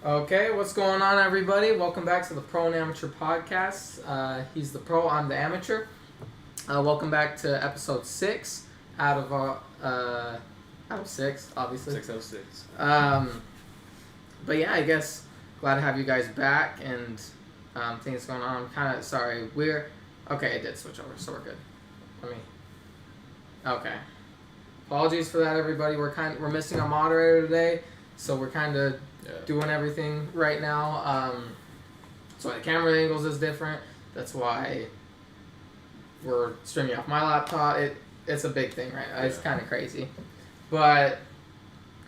Okay, what's going on, everybody? Welcome back to the Pro and Amateur Podcast. He's the pro, I'm the amateur. Welcome back to episode 6 out of 6, obviously. 6 out of 6. But yeah, I guess glad to have you guys back and things going on. I'm kind of sorry. Okay, it did switch over, so we're good. Okay. Apologies for that, everybody. We're missing our moderator today, so we're kind of doing everything right now. So the camera angles is different. That's why we're streaming off my laptop. It's a big thing right now. It's kind of crazy. But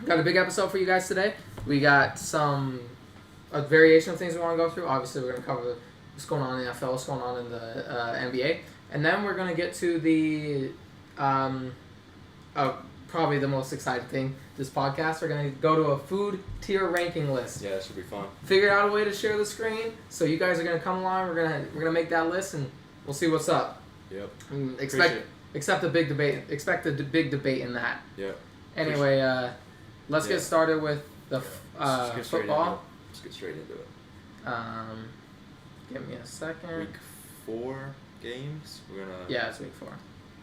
got a big episode for you guys today. We got a variation of things we want to go through. Obviously, we're going to cover what's going on in the NFL, what's going on in the NBA. And then we're going to get to the probably the most exciting thing this podcast. We're going to go to a food tier ranking list. Yeah, it should be fun. Figured out a way to share the screen, so you guys are going to come along. We're gonna make that list, and we'll see what's up. Yep. Expect a big debate. Expect a big debate in that. Yep. Anyway, let's get started with the football. Let's get straight into it. Give me a second. Week 4 games. We're gonna. Yeah, it's week 4.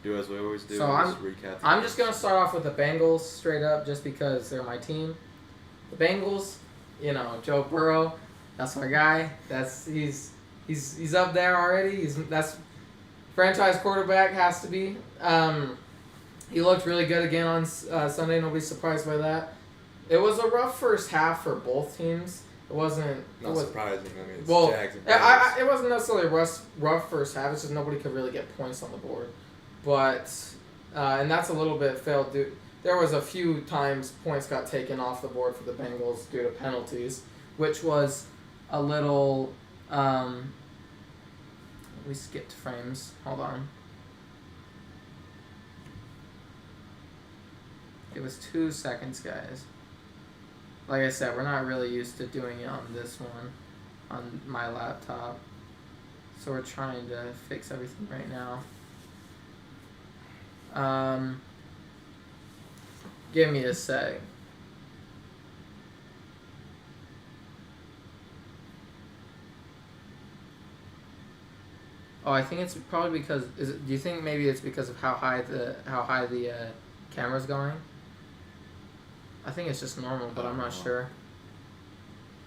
Do as we always do. So I'm just gonna start off with the Bengals straight up, just because they're my team. The Bengals, Joe Burrow, that's my guy. He's up there already. That's franchise quarterback, has to be. He looked really good again on Sunday. Nobody's surprised by that. It was a rough first half for both teams. It wasn't. Not surprising. I mean, it's well, Jags and it wasn't necessarily a rough first half. It's just nobody could really get points on the board. But, and that's a little bit failed. There was a few times points got taken off the board for the Bengals due to penalties, which was a little, we skipped frames. Hold on. It was 2 seconds, guys. Like I said, we're not really used to doing it on this one, on my laptop. So we're trying to fix everything right now. Give me a sec. Oh, I think it's probably because. Do you think maybe it's because of how high the camera's going? I think it's just normal, but I'm not sure.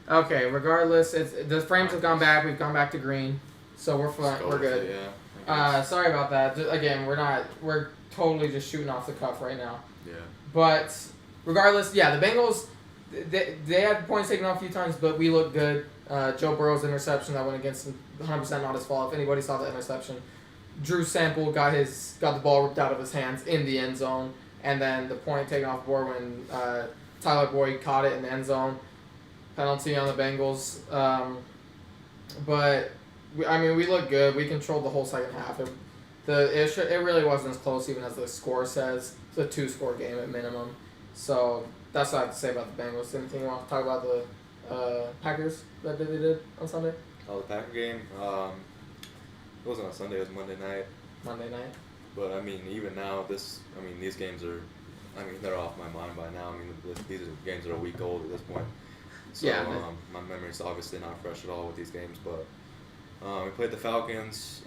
Okay, regardless, the frames have gone back. We've gone back to green, so we're fine. We're good. Yeah. Sorry about that. Again, we're totally just shooting off the cuff right now. Yeah. But regardless, the Bengals, they had points taken off a few times, but we looked good. Joe Burrow's interception that went against him, 100% not his fault. If anybody saw the interception, Drew Sample got the ball ripped out of his hands in the end zone, and then the point taken off board when Tyler Boyd caught it in the end zone. Penalty on the Bengals. But we looked good. We controlled the whole second half. It really wasn't as close even as the score says. It's a 2-score game at minimum. So that's what I have to say about the Bengals. Anything you want to talk about the Packers that they did on Sunday? Oh, the Packer game. It wasn't on Sunday. It was Monday night. Monday night. But even now, these games are. They're off my mind by now. These games are a week old at this point. So my memory's obviously not fresh at all with these games. But we played the Falcons.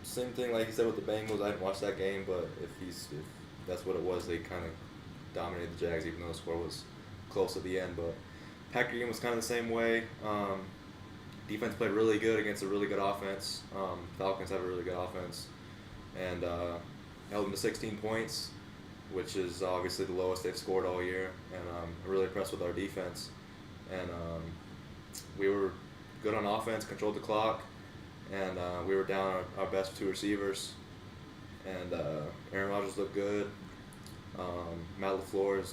Same thing like you said with the Bengals. I didn't watch that game, but if that's what it was, they kind of dominated the Jags, even though the score was close at the end. But Packer game was kind of the same way. Defense played really good against a really good offense. Falcons have a really good offense, and held them to 16 points, which is obviously the lowest they've scored all year. And I'm really impressed with our defense. And we were good on offense, controlled the clock. And we were down our best 2 receivers. And Aaron Rodgers looked good. Matt LaFleur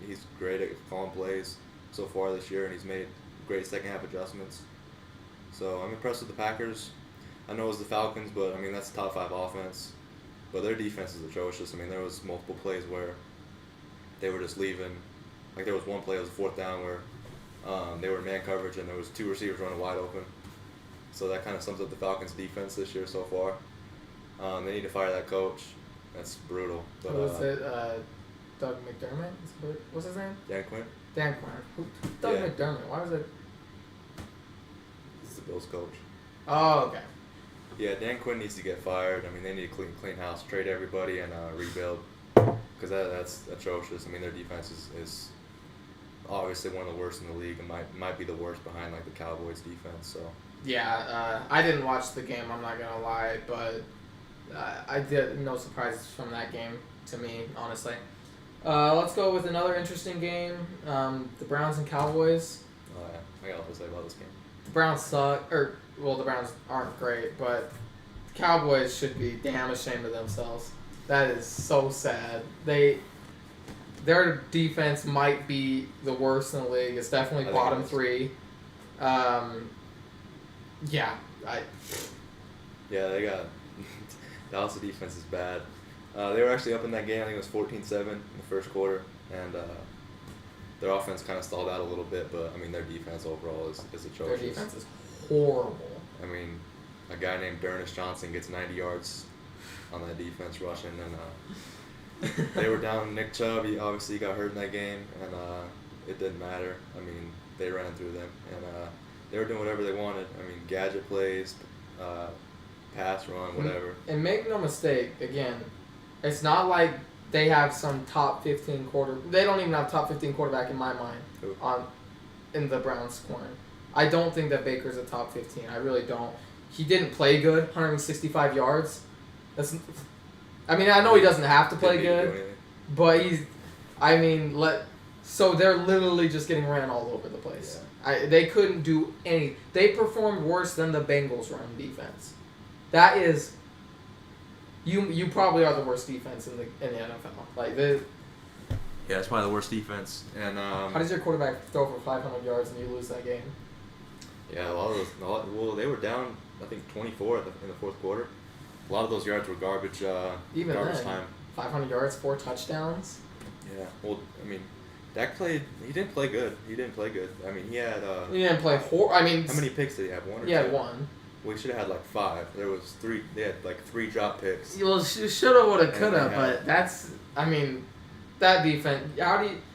he's great at calling plays so far this year, and he's made great second half adjustments. So I'm impressed with the Packers. I know it was the Falcons, but that's top 5 offense. But their defense is atrocious. There was multiple plays where they were just leaving. Like there was one play, it was a 4th down where they were in man coverage and there was 2 receivers running wide open. So that kind of sums up the Falcons' defense this year so far. They need to fire that coach. That's brutal. But, was it Doug McDermott. What's his name? Dan Quinn. Dan Quinn. Doug McDermott. Why was it? This is the Bills coach. Oh, okay. Yeah, Dan Quinn needs to get fired. I mean, they need to clean house, trade everybody, and rebuild. Because that's atrocious. I mean, their defense is obviously one of the worst in the league, and might be the worst behind like the Cowboys' defense. So. Yeah, I didn't watch the game. I'm not gonna lie, but I did no surprises from that game to me, honestly. Let's go with another interesting game. The Browns and Cowboys. Oh yeah, I got a lot to say about this game. The Browns suck, the Browns aren't great, but the Cowboys should be damn ashamed of themselves. That is so sad. Their defense might be the worst in the league. It's definitely bottom three. Yeah, they got Dallas' defense is bad. They were actually up in that game. I think it was 14-7 in the first quarter, and their offense kind of stalled out a little bit. But I mean, their defense overall is atrocious. Their defense is horrible. I mean, a guy named Dernis Johnson gets 90 yards on that defense rushing, and they were down Nick Chubb. He obviously got hurt in that game, and it didn't matter. I mean, they ran through them, and they were doing whatever they wanted. I mean, gadget plays, pass run, whatever. And make no mistake, again, it's not like they have some top 15 They don't even have top 15 quarterback in my mind in the Browns corner. I don't think that Baker's a top 15. I really don't. He didn't play good, 165 yards. I know he doesn't have to play good, but so they're literally just getting ran all over the place. Yeah. They couldn't do any. They performed worse than the Bengals' run defense. That is, you probably are the worst defense in the NFL. Yeah, it's probably the worst defense. And how does your quarterback throw for 500 yards and you lose that game? Yeah, they were down, I think, 24 in the fourth quarter. A lot of those yards were garbage. Even garbage then, time. 500 yards, 4 touchdowns. Yeah, well, I mean, Dak played. He didn't play good. I mean, he had. He didn't play how many picks did he have? One or two? He had one. Well, he should have had like 5. There was 3. They had like 3 drop picks. Well, shoulda, woulda, coulda, but that's. That defense.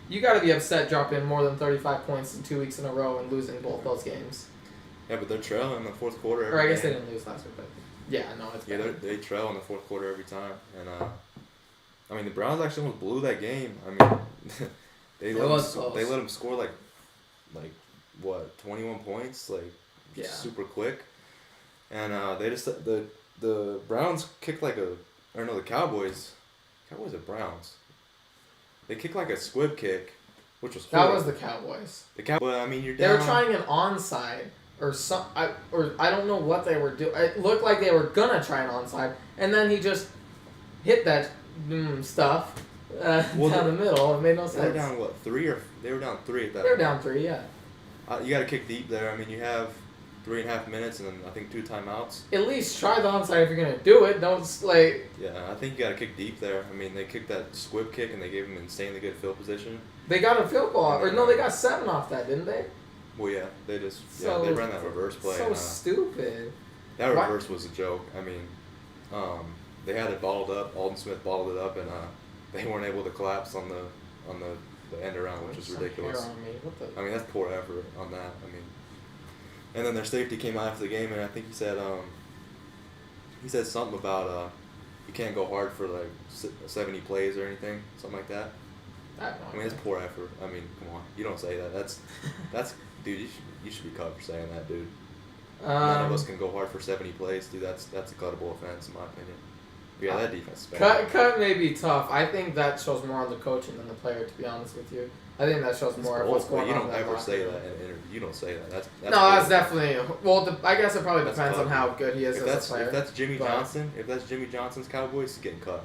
You got to be upset dropping more than 35 points in 2 weeks in a row and losing both those games. Yeah, but they're trailing in the fourth quarter every Or I guess game. they didn't lose last week, but yeah, no, it's bad. They trail in the fourth quarter every time, and the Browns actually almost blew that game. I mean, they let them score like what 21 points super quick, and they just the Browns kicked the Cowboys or Browns. They kicked like a squib kick, which was horrible. That was the Cowboys. But I mean, you're down. They were trying an onside. Or I don't know what they were doing. It looked like they were gonna try an onside, and then he just hit that stuff down the middle. It made no sense. They were down 3 or they were down 3 at that. They were down 3, yeah. You got to kick deep there. I mean, you have 3.5 minutes and then I think 2 timeouts. At least try the onside if you're gonna do it. Don't Yeah, I think you got to kick deep there. I mean, they kicked that squib kick and they gave him insanely good field position. They got a field goal, or no, they got 7 off that, didn't they? Well, yeah, they ran that reverse play. So stupid. That reverse was a joke. I mean, they had it balled up. Alden Smith balled it up, and they weren't able to collapse on the end around, which is ridiculous. I mean, that's poor effort on that. I mean, and then their safety came out after the game, and I think he said something about you can't go hard for 70 plays or anything, something like that. I mean, it's poor effort. I mean, come on, you don't say that. That's dude. You should be cut for saying that, dude. None of us can go hard for 70 plays, dude. That's a cuttable offense, in my opinion. Yeah, that defense is bad. Cut may be tough. I think that shows more on the coaching than the player, to be honest with you. I think that shows more of what's going on. You don't ever say that in an interview. You don't say that. That's definitely. Well, I guess it probably depends on how good he is as a player. If that's Jimmy Johnson's Cowboys, he's getting cut.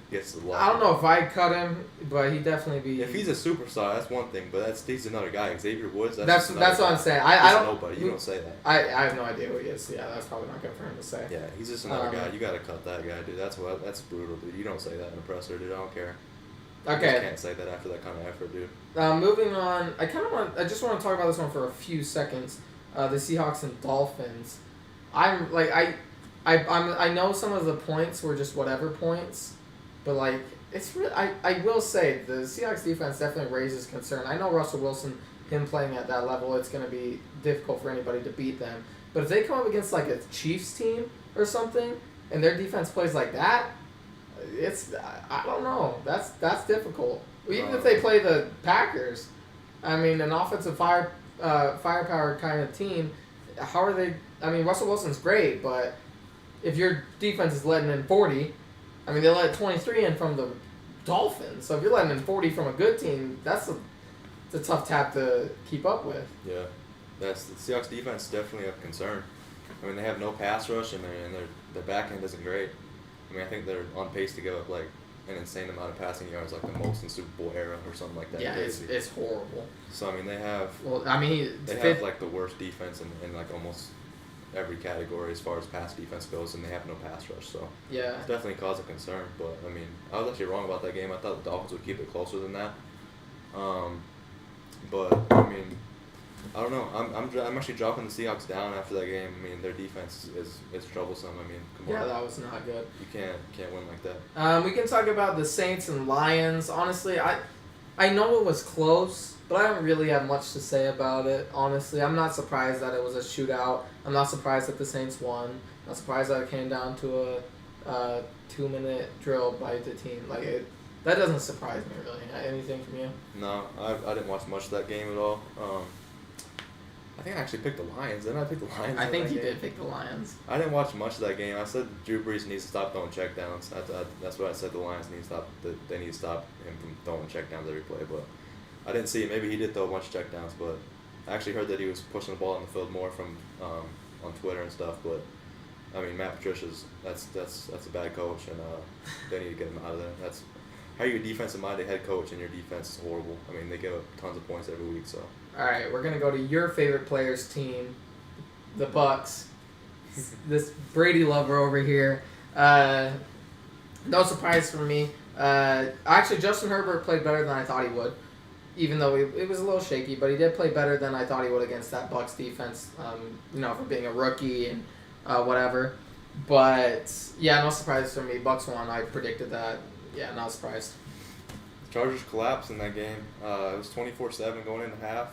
Gets the I don't know if I'd cut him, but he'd definitely be. If he's a superstar, that's one thing, but he's another guy. Xavier Woods, that's what I'm saying. I don't. Nobody. You don't say that. I have no idea who he is. Yeah, that's probably not good for him to say. Yeah, he's just another guy. You gotta cut that guy, dude. That's brutal, dude. You don't say that in a presser, dude. I don't care. Okay. You can't say that after that kind of effort, dude. Moving on, I just want to talk about this one for a few seconds. The Seahawks and Dolphins. I know some of the points were just whatever points, but it's really, I will say the Seahawks defense definitely raises concern. I know Russell Wilson, him playing at that level, it's going to be difficult for anybody to beat them. But if they come up against like a Chiefs team or something, and their defense plays like that, it's I don't know. That's difficult. Even if they play the Packers, I mean, an offensive firepower kind of team. How are they? I mean, Russell Wilson's great, but if your defense is letting in 40, I mean, they let 23 in from the Dolphins. So if you're letting in 40 from a good team, it's a tough tap to keep up with. Yeah, the Seahawks defense is definitely a concern. I mean, they have no pass rush, and their back end isn't great. I mean, I think they're on pace to give up like an insane amount of passing yards, like the most in Super Bowl era or something like that. Yeah, it's horrible. So I mean, they have. Well, I mean, they have like the worst defense in like almost every category as far as pass defense goes, and they have no pass rush. So yeah, it's definitely cause a concern. But I mean, I was actually wrong about that game. I thought the Dolphins would keep it closer than that. But I mean, I don't know. I'm actually dropping the Seahawks down after that game. I mean, their defense is troublesome. I mean, come on. Yeah, that was not good. You can't win like that. We can talk about the Saints and Lions. Honestly, I know it was close, but I don't really have much to say about it. Honestly, I'm not surprised that it was a shootout. I'm not surprised that the Saints won. I'm not surprised that it came down to a 2-minute drill by the team. That doesn't surprise me really. Anything from you? No, I didn't watch much of that game at all. I think I actually picked the Lions. Didn't I pick the Lions? I think you did pick the Lions. I didn't watch much of that game. I said Drew Brees needs to stop throwing checkdowns. That's what I said. The Lions need to stop. They need to stop him from throwing checkdowns every play. But I didn't see it. Maybe he did throw a bunch of checkdowns. But I actually heard that he was pushing the ball on the field more from on Twitter and stuff. But I mean, Matt Patricia's that's a bad coach, and they need to get him out of there. That's how you're a defensive-minded head coach, and your defense is horrible. I mean, they give up tons of points every week. So. All right, we're gonna go to your favorite player's team, the Bucks. This Brady lover over here. No surprise for me. Actually, Justin Herbert played better than I thought he would, even though it was a little shaky. But he did play better than I thought he would against that Bucks defense. For being a rookie and whatever. But yeah, no surprise for me. Bucks won. I predicted that. Yeah, not surprised. Chargers collapsed in that game. It was 24-7 going into half,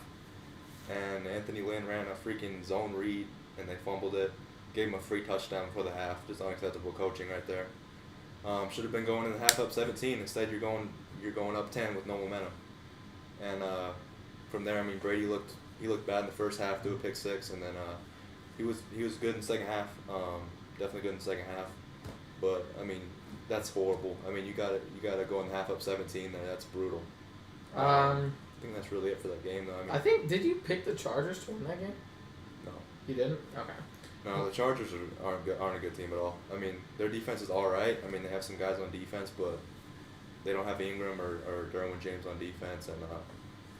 and Anthony Lynn ran a freaking zone read, and they fumbled it. Gave him a free touchdown before the half. Just unacceptable coaching right there. Should have been going in the half up 17. Instead, you're going up 10 with no momentum. And from there, I mean, Brady looked bad in the first half, threw a pick-6, and then he was good in the second half. Definitely good in the second half. But I mean, that's horrible. I mean, you gotta go in the half up 17 there. That's brutal. I think that's really it for that game, though. I think, did you pick the Chargers to win that game? No. You didn't? Okay. No, the Chargers aren't a good team at all. I mean, their defense is all right. I mean, they have some guys on defense, but they don't have Ingram or Derwin James on defense, and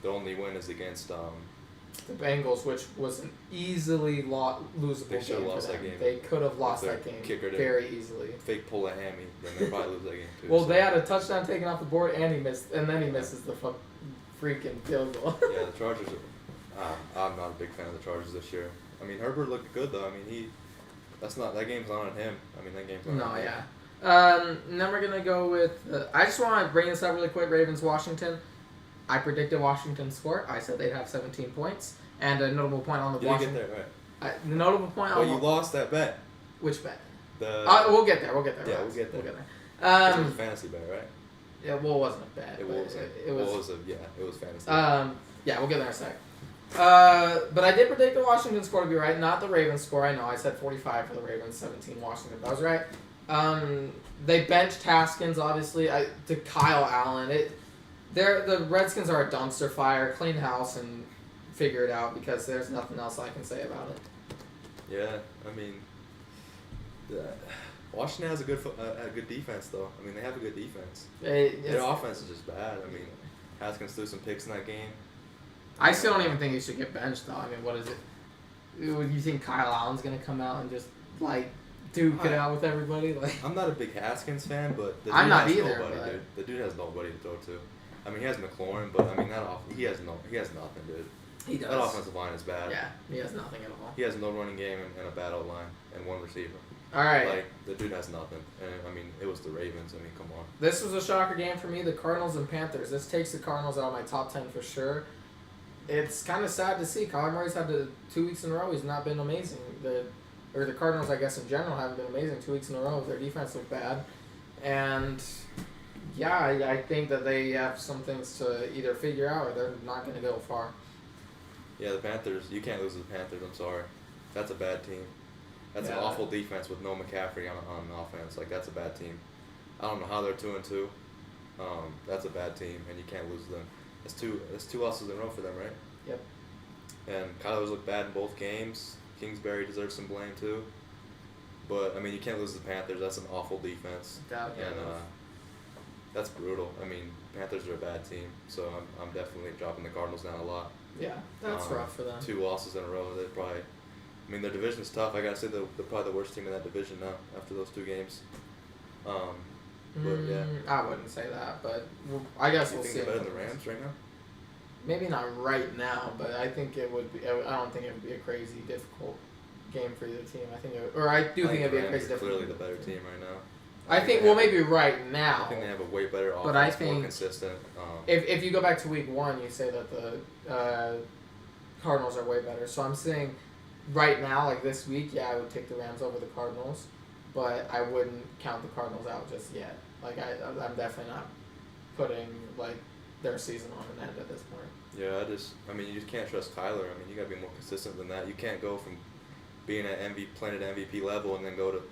the only win is against the Bengals, which was an easily losable they should have game lost for them. that game. They could have lost that game very easily. Fake pull a hammy, then they'll probably lose that game too. Well, so. They had a touchdown taken off the board, and then he misses the freaking field goal. Yeah, the Chargers. I'm not a big fan of the Chargers this year. I mean, Herbert looked good though. I mean, that game's not on him. I mean, that game's not on him. Yeah. Then we're gonna go with. I just want to bring this up really quick. Ravens Washington. I predicted Washington's score. I said they'd have 17 points. And a notable point on the Washington. You didn't get there, right? The notable point on. Well, you lost that bet. Which bet? We'll get there. Yeah, we'll get there. We'll get there. It was a fantasy bet, right? Yeah, well, it wasn't a bet. It was fantasy. Yeah, we'll get there in a sec. But I did predict the Washington score to be right, not the Ravens score. I know I said 45 for the Ravens, 17 Washington. That was right. They benched Haskins, obviously, to Kyle Allen. The Redskins are a dumpster fire. Clean house and figure it out because there's nothing else I can say about it. Yeah, I mean, Washington has a good defense though. I mean, they have a good defense. Their offense is just bad. I mean, Haskins threw some picks in that game. I still don't even think he should get benched though. I mean, what is it? Would you think Kyle Allen's gonna come out and just duke it out with everybody? I'm not a big Haskins fan, but I'm not either. Dude. The dude has nobody to throw to. I mean, he has McLaurin, but I mean, he has nothing, dude. He does. That offensive line is bad. Yeah, he has nothing at all. He has no running game and a bad O-line and one receiver. All right. Like, the dude has nothing. And, I mean, it was the Ravens. I mean, come on. This was a shocker game for me, the Cardinals and Panthers. This takes the Cardinals out of my top 10 for sure. It's kind of sad to see. Kyler Murray's had 2 weeks in a row. He's not been amazing. The Cardinals, I guess, in general, haven't been amazing 2 weeks in a row. Their defense looked bad. And, yeah, I think that they have some things to either figure out or they're not going to go far. Yeah, the Panthers. You can't lose to the Panthers. I'm sorry. That's a bad team. That's an awful defense with no McCaffrey on offense. Like, that's a bad team. I don't know how they're 2-2. That's a bad team, and you can't lose them. That's two losses in a row for them, right? Yep. And Kyler's looked bad in both games. Kingsbury deserves some blame too. But I mean, you can't lose to the Panthers. That's an awful defense. And that's brutal. I mean, Panthers are a bad team, so I'm definitely dropping the Cardinals down a lot. Yeah, that's rough for them. 2 losses in a row. They're probably. I mean, their division's tough. I gotta say they're probably the worst team in that division now after those 2 games. But yeah, I wouldn't say that, but I guess you we'll think see. they're better than the Rams right now? Maybe not right now, but I think it would be. I don't think it would be a crazy difficult game for either team. I think think it'd be a crazy difficult. Clearly the better team right now. I think maybe right now. I think they have a way better offense, but I think more consistent. If you go back to week 1, you say that the Cardinals are way better. So I'm saying right now, like this week, yeah, I would take the Rams over the Cardinals, but I wouldn't count the Cardinals out just yet. Like I'm definitely not putting like their season on an end at this point. Yeah, I mean, you just can't trust Kyler. I mean, you gotta be more consistent than that. You can't go from being playing at MVP level and then go to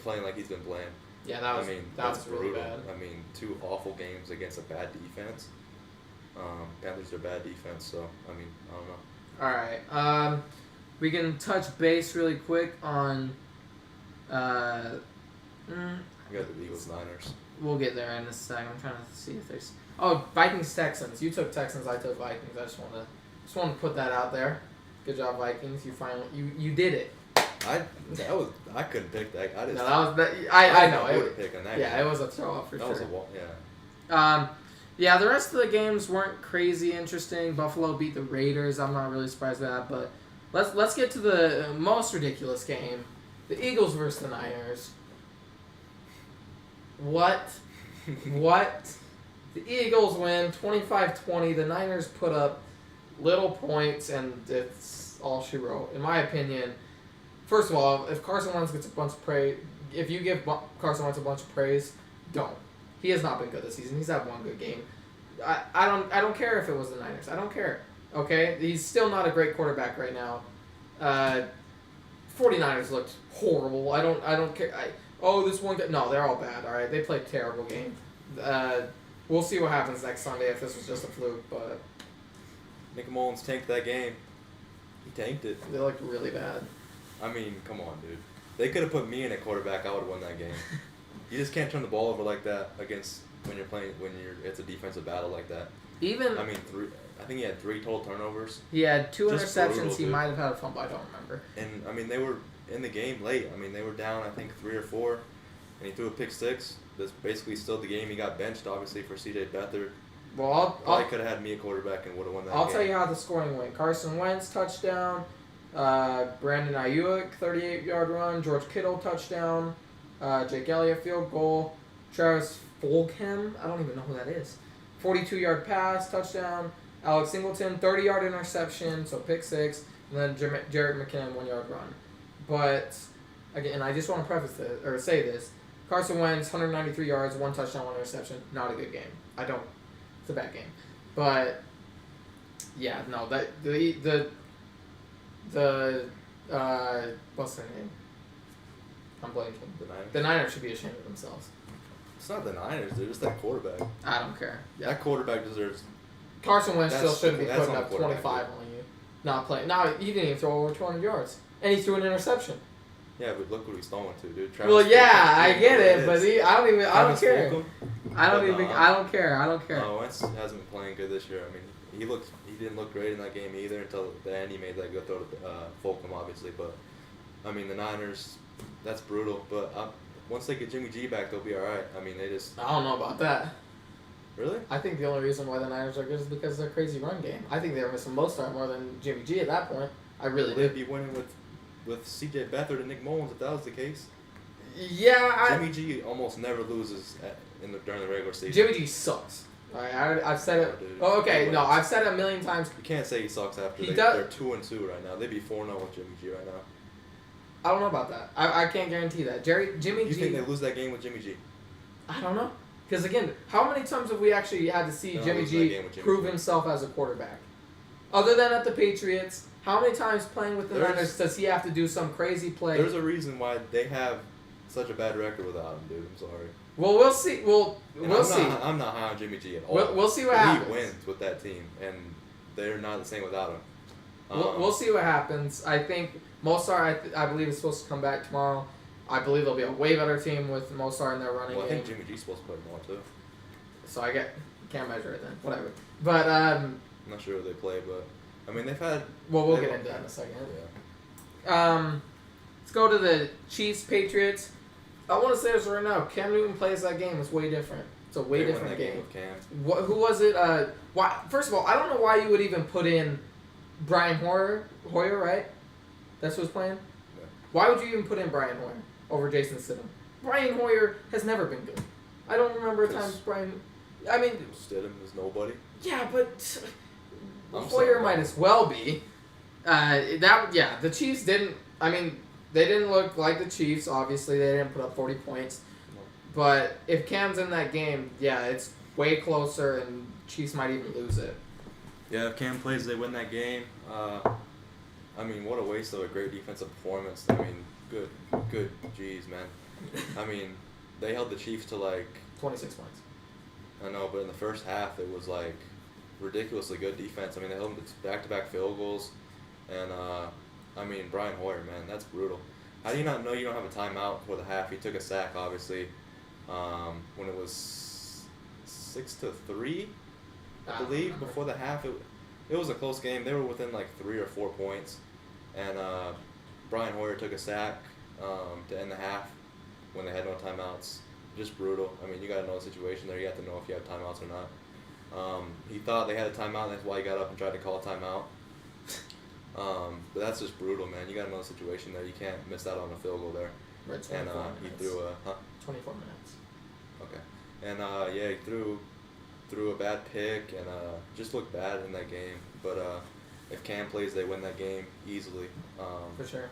playing like he's been playing. Yeah, that was brutal. Really bad. I mean, 2 awful games against a bad defense. Panthers are bad defense, so I mean, I don't know. All right, we can touch base really quick on. You got the Eagles Niners. We'll get there in a second. I'm trying to see if there's. Oh, Vikings Texans. You took Texans. I took Vikings. I just want to put that out there. Good job, Vikings. You finally you did it. I couldn't pick that. I know. I would pick on that. Yeah, game. it was a throw off for sure. That was yeah. Yeah, the rest of the games weren't crazy interesting. Buffalo beat the Raiders. I'm not really surprised by that, but let's get to the most ridiculous game: the Eagles versus the Niners. What? The Eagles win 25-20. The Niners put up little points, and it's all she wrote. In my opinion, first of all, if Carson Wentz gets a bunch of praise, if you give Carson Wentz a bunch of praise, don't. He has not been good this season. He's had one good game. I don't care if it was the Niners. I don't care. Okay? He's still not a great quarterback right now. 49ers looked horrible. I don't care. This one guy. No, they're all bad. All right? They played a terrible game. We'll see what happens next Sunday if this was just a fluke, but Nick Mullins tanked that game. He tanked it. They looked really bad. I mean, come on, dude. They could have put me in at quarterback. I would have won that game. You just can't turn the ball over like that against it's a defensive battle like that. I mean, I think he had 3 total turnovers. He had 2 interceptions. Brutal, he might have had a fumble. I don't remember. And I mean, they were in the game late. I mean, they were down, I think, 3 or 4, and he threw a pick-6. That's basically still the game. He got benched, obviously, for C.J. Beathard. Well, Probably could have had me a quarterback and would have won that game. I'll tell you how the scoring went. Carson Wentz, touchdown. Brandon Ayuk, 38-yard run. George Kittle, touchdown. Jake Elliott, field goal. Travis Fulgham, I don't even know who that is. 42-yard pass, touchdown. Alex Singleton, 30-yard interception, so pick-6. And then Jarrett McKinnon, 1-yard run. But, again, I just want to preface this, or say this. Carson Wentz, 193 yards, 1 touchdown, 1 interception. Not a good game. It's a bad game. But, yeah, no, what's their name? I'm blanking. The Niners? The Niners should be ashamed of themselves. It's not the Niners, dude. It's that quarterback. I don't care. Yeah. That quarterback deserves... Carson Wentz still shouldn't be putting up 25 dude. on you. Not playing. No, he didn't even throw over 200 yards. And he threw an interception. Yeah, but look what he's throwing to, dude. Well, yeah, I get it, but I don't care. I don't care. No, Wentz hasn't been playing good this year. I mean, he didn't look great in that game either until the end. He made that good throw to Fulgham, obviously. But, I mean, the Niners, that's brutal. But once they get Jimmy G back, they'll be all right. I mean, they just... I don't know about that. Really? I think the only reason why the Niners are good is because of their crazy run game. I think they were missing Mostert more than Jimmy G at that point. I really They'd do. be winning with C.J. Beathard and Nick Mullins if that was the case. Yeah, Jimmy G almost never loses during the regular season. Jimmy G sucks. All right, I've said it. Oh, okay, no, I've said it a million times. You can't say he sucks after they're 2-2 right now. They'd be 4-0 with Jimmy G right now. I don't know about that. I can't guarantee that. Jimmy G. You think they lose that game with Jimmy G? I don't know. Because again, how many times have we actually had to see Jimmy G prove himself as a quarterback? Other than at the Patriots, how many times playing with the Niners does he have to do some crazy play? There's a reason why they have such a bad record without him, dude. I'm sorry. Well, we'll see. We'll see. I'm not high on Jimmy G at all. We'll see what happens. He wins with that team, and they're not the same without him. We'll see what happens. I think Mostert, I believe, is supposed to come back tomorrow. I believe they'll be a way better team with Mostert in their running game. I think Jimmy G's supposed to play more too. So can't measure it then. Whatever. But I'm not sure who they play, but I mean they've had. Well, we'll get into that in a second. Yeah. Let's go to the Chiefs Patriots. I want to say this right now. Cam Newton plays that game. It's way different. It's a way different game. With Cam. Who was it? Why? First of all, I don't know why you would even put in Brian Hoyer, right? That's who's playing? Yeah. Why would you even put in Brian Hoyer over Jason Stidham? Brian Hoyer has never been good. I don't remember a time Brian... I mean... Stidham is nobody. Yeah, but Hoyer might as well be. The Chiefs didn't... I mean, they didn't look like the Chiefs, obviously. They didn't put up 40 points. No. But if Cam's in that game, yeah, it's way closer, and Chiefs might even lose it. Yeah, if Cam plays, they win that game. I mean, what a waste of a great defensive performance. I mean, good, geez, man. I mean, they held the Chiefs to 26 points. I know, but in the first half, it was ridiculously good defense. I mean, they held them to back-to-back field goals, and I mean, Brian Hoyer, man, that's brutal. How do you not know you don't have a timeout before the half? He took a sack, obviously, when it was 6-3, I believe, before the half. It was a close game. They were within 3 or 4 points, and Brian Hoyer took a sack to end the half when they had no timeouts. Just brutal. I mean, you got to know the situation there. You have to know if you have timeouts or not. He thought they had a timeout, and that's why he got up and tried to call a timeout. But that's just brutal, man. You got to know the situation there. You can't miss out on a field goal there. Right, and he threw a 24 minutes. Okay. And he threw a bad pick and just looked bad in that game. But if Cam plays, they win that game easily. For sure.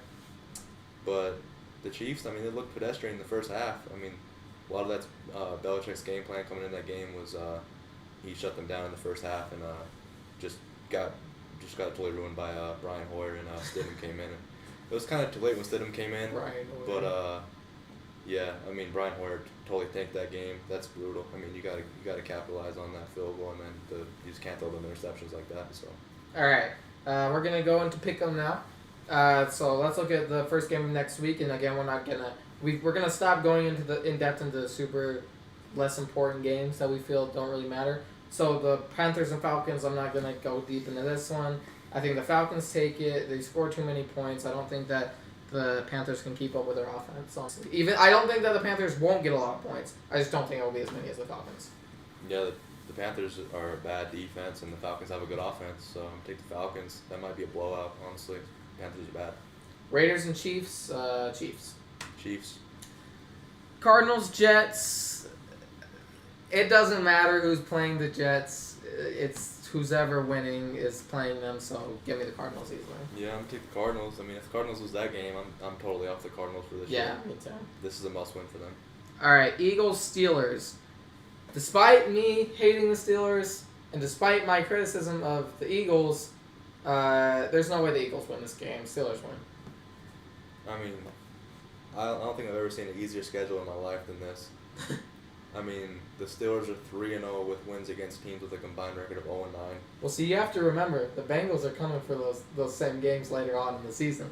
But the Chiefs, I mean, they looked pedestrian in the first half. I mean, a lot of that's Belichick's game plan coming in that game was he shut them down in the first half and just got totally ruined by Brian Hoyer and Stidham came in. And it was kind of too late when Stidham came in. Right. But yeah, I mean, Brian Hoyer totally tanked that game. That's brutal. I mean, you gotta capitalize on that field goal, and then you just can't throw them interceptions like that. So. All right, we're gonna go into pick'em now. So let's look at the first game of next week, and again, we're gonna stop going into in depth into the super less important games that we feel don't really matter. So the Panthers and Falcons, I'm not gonna go deep into this one. I think the Falcons take it. They score too many points. I don't think that the Panthers can keep up with their offense, honestly. I don't think that the Panthers won't get a lot of points. I just don't think it will be as many as the Falcons. Yeah, the Panthers are a bad defense, and the Falcons have a good offense. So I'm gonna take the Falcons. That might be a blowout, honestly. Panthers are bad. Raiders and Chiefs. Chiefs. Cardinals, Jets. It doesn't matter who's playing the Jets. It's who's ever winning is playing them. So give me the Cardinals easily. Yeah, I'm gonna take the Cardinals. I mean, if the Cardinals lose that game, I'm totally off the Cardinals for this year. Yeah, me too. This is a must-win for them. All right, Eagles, Steelers. Despite me hating the Steelers and despite my criticism of the Eagles, there's no way the Eagles win this game. Steelers win. I mean, I don't think I've ever seen an easier schedule in my life than this. I mean, the Steelers are 3-0 with wins against teams with a combined record of 0-9. Well, see, you have to remember the Bengals are coming for those same games later on in the season.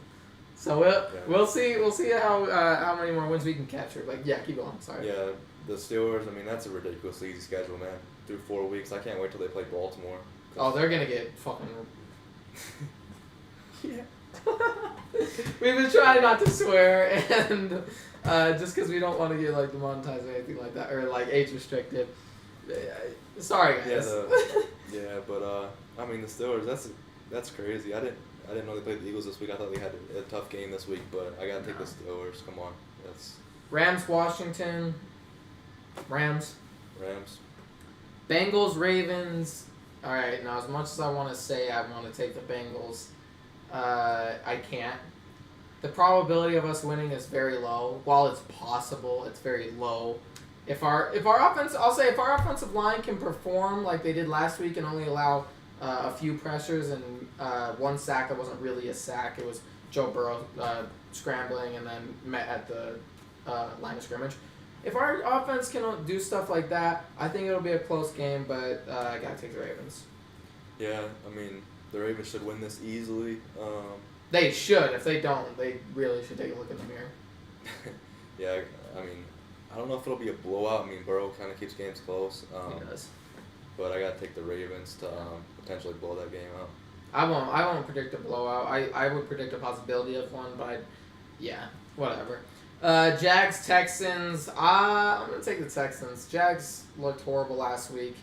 So we'll see how many more wins we can capture. Keep going. Sorry. Yeah, the Steelers. I mean, that's a ridiculously easy schedule, man. Through 4 weeks, I can't wait till they play Baltimore. Oh, they're gonna get fucking. Yeah. We've been trying not to swear, and just because we don't want to get demonetized or anything like that, or age restricted. Sorry, guys. But I mean the Steelers. That's crazy. I didn't know they played the Eagles this week. I thought they had a tough game this week, but I gotta take the Steelers. Come on, that's Rams, Washington. Rams. Bengals, Ravens. All right. Now, as much as I want to say I want to take the Bengals, I can't. The probability of us winning is very low. While it's possible, it's very low. If our offensive line can perform like they did last week and only allow a few pressures and one sack that wasn't really a sack, it was Joe Burrow scrambling and then met at the line of scrimmage. If our offense can do stuff like that, I think it'll be a close game, but I gotta take the Ravens. Yeah, I mean the Ravens should win this easily. They should. If they don't, they really should take a look in the mirror. Yeah, I mean, I don't know if it'll be a blowout. I mean, Burrow kind of keeps games close. He does. But I gotta take the Ravens to potentially blow that game out. I won't predict a blowout. I would predict a possibility of one, but yeah, whatever. Jags, Texans. I'm going to take the Texans. Jags looked horrible last week.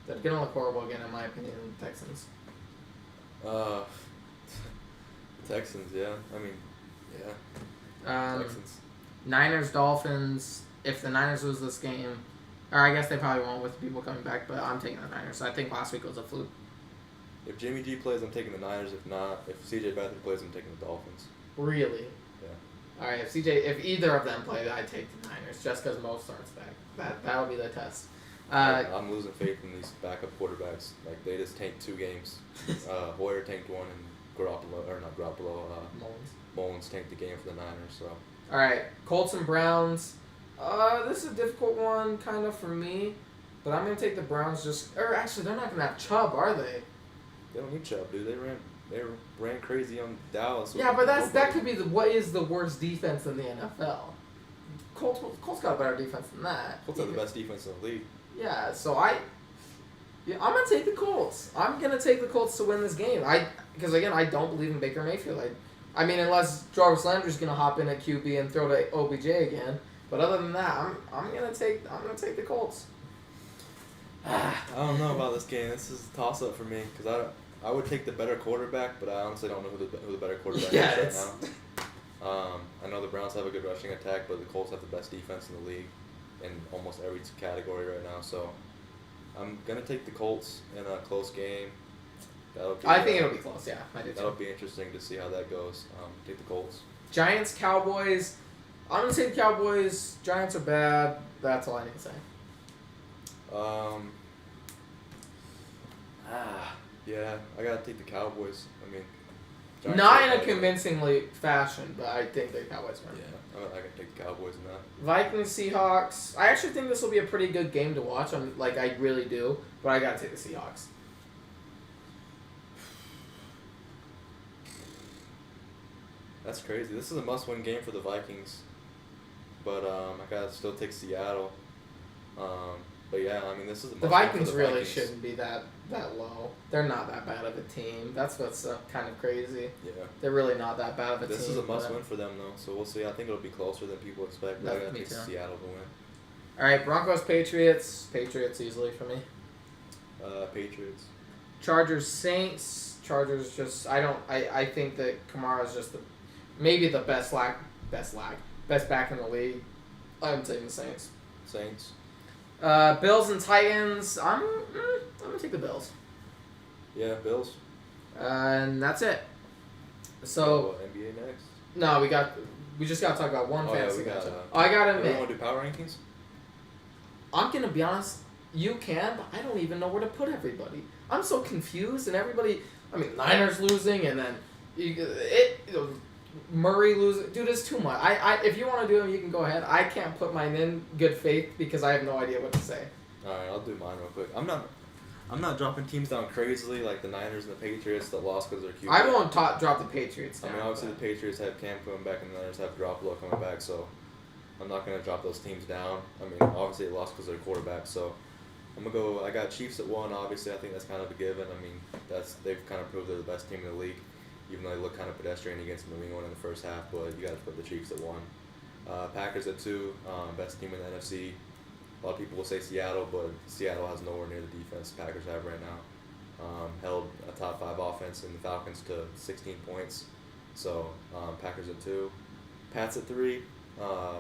They're going to look horrible again, in my opinion, Texans. Texans, yeah. I mean, yeah. Texans. Niners, Dolphins. If the Niners lose this game, or I guess they probably won't with people coming back, but I'm taking the Niners. I think last week was a fluke. If Jimmy G plays, I'm taking the Niners. If not, if CJ Beathard plays, I'm taking the Dolphins. Really? Yeah. All right. If either of them play, I take the Niners just because Mo starts back. That'll be the test. I'm losing faith in these backup quarterbacks. Like they just tanked 2 games. Hoyer tanked 1, and Mullins tanked the game for the Niners. So. All right, Colts and Browns. This is a difficult one, kind of for me, but I'm gonna take the Browns. Actually, they're not gonna have Chubb, are they? They don't need Chubb, dude. They ran crazy on Dallas. Yeah, but that could be what is the worst defense in the NFL. Colts got a better defense than that. Colts have the best defense in the league. Yeah, so I'm gonna take the Colts. I'm gonna take the Colts to win this game. Because again, I don't believe in Baker Mayfield. I mean, unless Jarvis Landry's gonna hop in at QB and throw to OBJ again. But other than that, I'm gonna take the Colts. I don't know about this game. This is a toss up for me because I would take the better quarterback, but I honestly don't know who the better quarterback is right now. I know the Browns have a good rushing attack, but the Colts have the best defense in the league in almost every category right now. So I'm gonna take the Colts in a close game. I think it'll be close. Yeah, I do too. That'll be interesting to see how that goes. Take the Colts. Giants, Cowboys. I'm gonna say the Cowboys. Giants are bad. That's all I need to say. Yeah, I gotta take the Cowboys. I mean, Giants not in a convincingly fashion, but I think the Cowboys win. Yeah, I can take the Cowboys in that. Vikings, Seahawks. I actually think this will be a pretty good game to watch. I really do, but I gotta take the Seahawks. That's crazy. This is a must-win game for the Vikings, but I gotta still take Seattle. But yeah, I mean, this is a the Vikings really shouldn't be that low. They're not that bad of a team. That's what's kind of crazy. Yeah, they're really not that bad of a team. This is a must-win for them though, so we'll see. I think it'll be closer than people expect. But I gotta take Seattle to win. All right, Broncos, Patriots. Patriots easily for me. Patriots. Chargers, Saints. Chargers just I think that Kamara's just maybe the best back in the league. I'm taking the Saints. Saints. Bills and Titans. I'm gonna take the Bills. Yeah, Bills. And that's it. So NBA next. No, we just gotta talk about one fantasy matchup. I gotta admit. You want to do power rankings? I'm gonna be honest. You can, but I don't even know where to put everybody. I'm so confused, and everybody. I mean, Niners losing, and then Murray losing. Dude, it's too much. If you want to do them, you can go ahead. I can't put mine in good faith because I have no idea what to say. All right, I'll do mine real quick. I'm not dropping teams down crazily like the Niners and the Patriots that lost because they're QB. I won't drop the Patriots down. I mean, obviously the Patriots have Cam coming back and the Niners have Garoppolo coming back, so I'm not going to drop those teams down. I mean, obviously they lost because they're quarterback, so I'm going to go. I got Chiefs at 1, obviously. I think that's kind of a given. I mean, they've kind of proved they're the best team in the league, even though they look kind of pedestrian against New England in the first half, but you got to put the Chiefs at 1. Packers at 2, best team in the NFC. A lot of people will say Seattle, but Seattle has nowhere near the defense the Packers have right now. Held a top 5 offense in the Falcons to 16 points. So Packers at 2, Pats at 3. I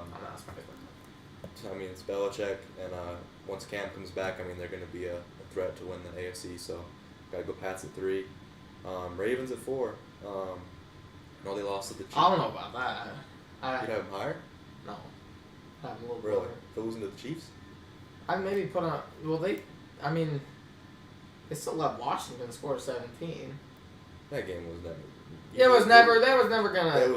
mean, it's Belichick, and once Cam comes back, I mean, they're going to be a threat to win the AFC. So got to go Pats at 3. Ravens at 4. No, they lost to the Chiefs. I don't know about that. You'd have them higher? No. I have a little Really? lower. For losing to the Chiefs? I'd maybe put on. Well, they still let Washington score 17. That game was never. There was never gonna. There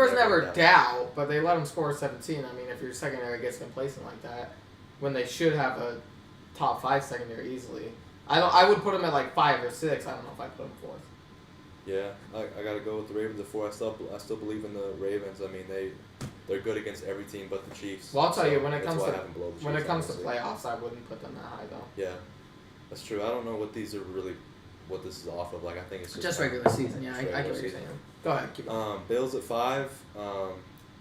was never doubt, but they let them score 17. I mean, if your secondary gets complacent like that, when they should have a top 5 secondary easily, I would put them at like 5 or 6. I don't know if I'd put them 4th. Yeah, I gotta go with the Ravens at 4. I still believe in the Ravens. I mean, they're good against every team but the Chiefs. Well, I'll tell you, when it that's comes why I to have them below the Chiefs, playoffs, I wouldn't put them that high though. Yeah, that's true. I don't know what these are really, what this is off of. Like, I think it's just regular season. Yeah, I get what you're saying. Go ahead, keep going. Bills at 5.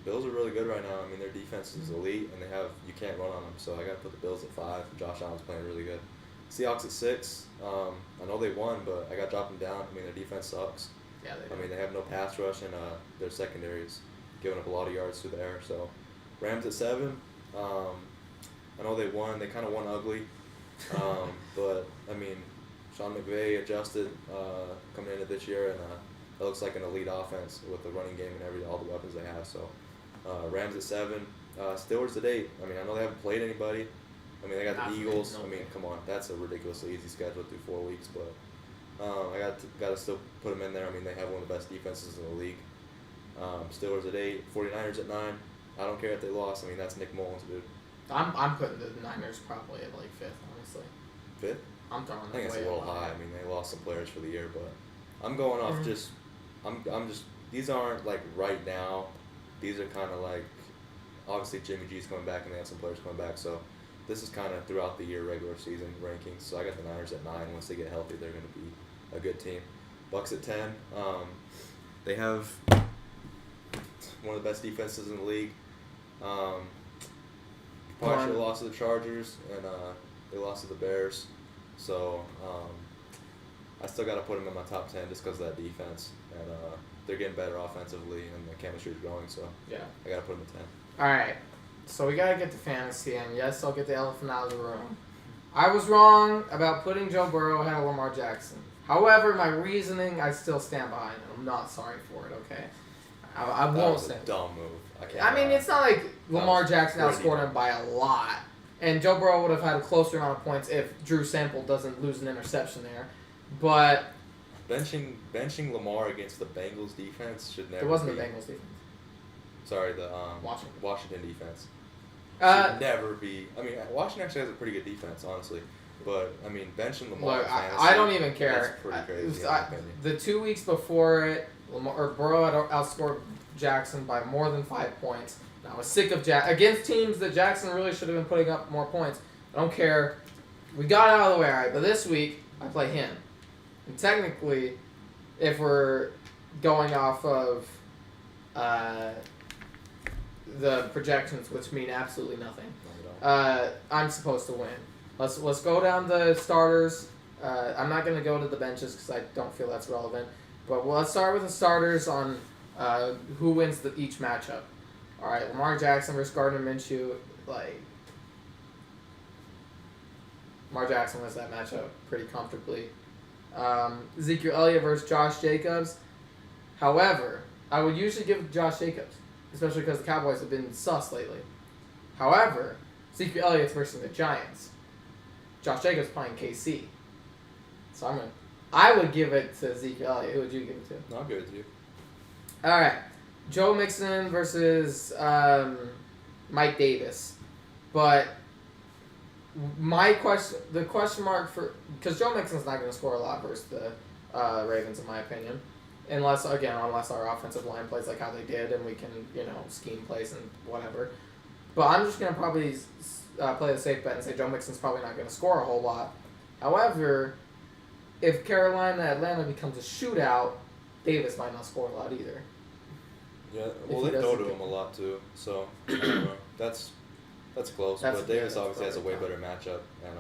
Bills are really good right now. I mean, their defense is elite, and you can't run on them. So I got to put the Bills at 5. Josh Allen's playing really good. Seahawks at 6. I know they won, but I got to drop them down. I mean, their defense sucks. Yeah, they do. I mean, they have no pass rush, and their secondary's giving up a lot of yards through the air. So Rams at 7. I know they won. They kind of won ugly. But, I mean, Sean McVay adjusted coming into this year, and it looks like an elite offense with the running game and all the weapons they have. So Rams at 7. Steelers at 8. I mean, I know they haven't played anybody. I mean, they got the Eagles. I mean, come on, that's a ridiculously easy schedule through 4 weeks. But I got to still put them in there. I mean, they have one of the best defenses in the league. Steelers at 8. 49ers at 9. I don't care if they lost. I mean, that's Nick Mullins, dude. I'm putting the Niners probably at like 5th, honestly. 5th? I'm throwing them I think it's a little high. I mean, they lost some players for the year, but I'm going off just. I'm just. These aren't like right now. These are kind of like, obviously Jimmy G's coming back and they have some players coming back. So this is kind of throughout the year regular season rankings. So I got the Niners at 9. Once they get healthy, they're going to be a good team. Bucks at 10. They have one of the best defenses in the league. Probably should have lost to the Chargers, and they lost to the Bears. So I still got to put them in my top 10 just because of that defense. And they're getting better offensively, and the chemistry is growing. So yeah, I got to put them at 10. All right. So we got to get to fantasy, and yes, I'll get the elephant out of the room. I was wrong about putting Joe Burrow ahead of Lamar Jackson. However, my reasoning, I still stand behind it. I'm not sorry for it, okay? I won't say. That was a dumb move. I mean, it's not like Lamar Jackson outscored him by a lot. And Joe Burrow would have had a closer amount of points if Drew Sample doesn't lose an interception there. But benching Lamar against the Bengals defense should never be. It wasn't the Bengals defense. Sorry, the Washington defense. Should never be. I mean, Washington actually has a pretty good defense, honestly. But, I mean, benching Lamar. Look, I don't even care. That's pretty crazy, in my opinion. The 2 weeks before it, Burrow had outscored Jackson by more than 5 points. And I was sick of against teams that Jackson really should have been putting up more points. I don't care. We got it out of the way, all right. But this week, I play him. And technically, if we're going off of the projections, which mean absolutely nothing, I'm supposed to win. Let's go down the starters. I'm not going to go to the benches because I don't feel that's relevant. But let's start with the starters on who wins each matchup. All right, Lamar Jackson versus Gardner Minshew. Lamar Jackson wins that matchup pretty comfortably. Ezekiel Elliott versus Josh Jacobs. However, I would usually give Josh Jacobs, especially because the Cowboys have been sus lately. However, Ezekiel Elliott's versus the Giants. Josh Jacobs playing KC. So I would give it to Ezekiel Elliott. Who would you give it to? No, I'll give it to you. All right. Joe Mixon versus Mike Davis. But the question mark because Joe Mixon's not going to score a lot versus the Ravens, in my opinion. Unless our offensive line plays like how they did and we can, scheme plays and whatever. But I'm just going to probably play the safe bet and say Joe Mixon's probably not going to score a whole lot. However, if Carolina-Atlanta becomes a shootout, Davis might not score a lot either. Yeah, well, they throw to him a lot too, so I don't know. That's close, but Davis obviously has a way better matchup, and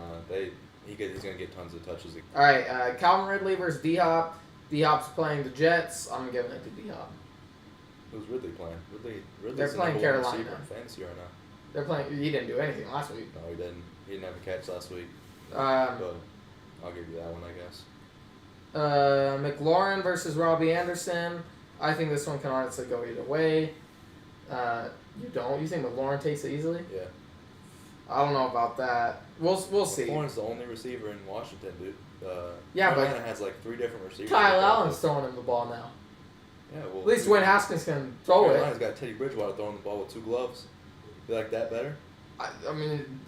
he's going to get tons of touches. All right, Calvin Ridley versus D-Hop. D-Hop's playing the Jets. I'm giving it to D-Hop. Who's Ridley playing? Ridley's They're playing Carolina. Receiver in fantasy right now. They're playing. He didn't do anything last week. No, he didn't. He didn't have a catch last week. But I'll give you that one, I guess. McLaurin versus Robbie Anderson. I think this one can honestly go either way. You don't? You think McLaurin takes it easily? Yeah. I don't know about that. We'll see. McLaurin's the only receiver in Washington, dude. Carolina has like 3 different receivers. Kyle Allen's throwing him the ball now. Yeah, well. At least Dwayne Haskins can throw it. Carolina's got Teddy Bridgewater throwing the ball with 2 gloves. You like that better? I mean,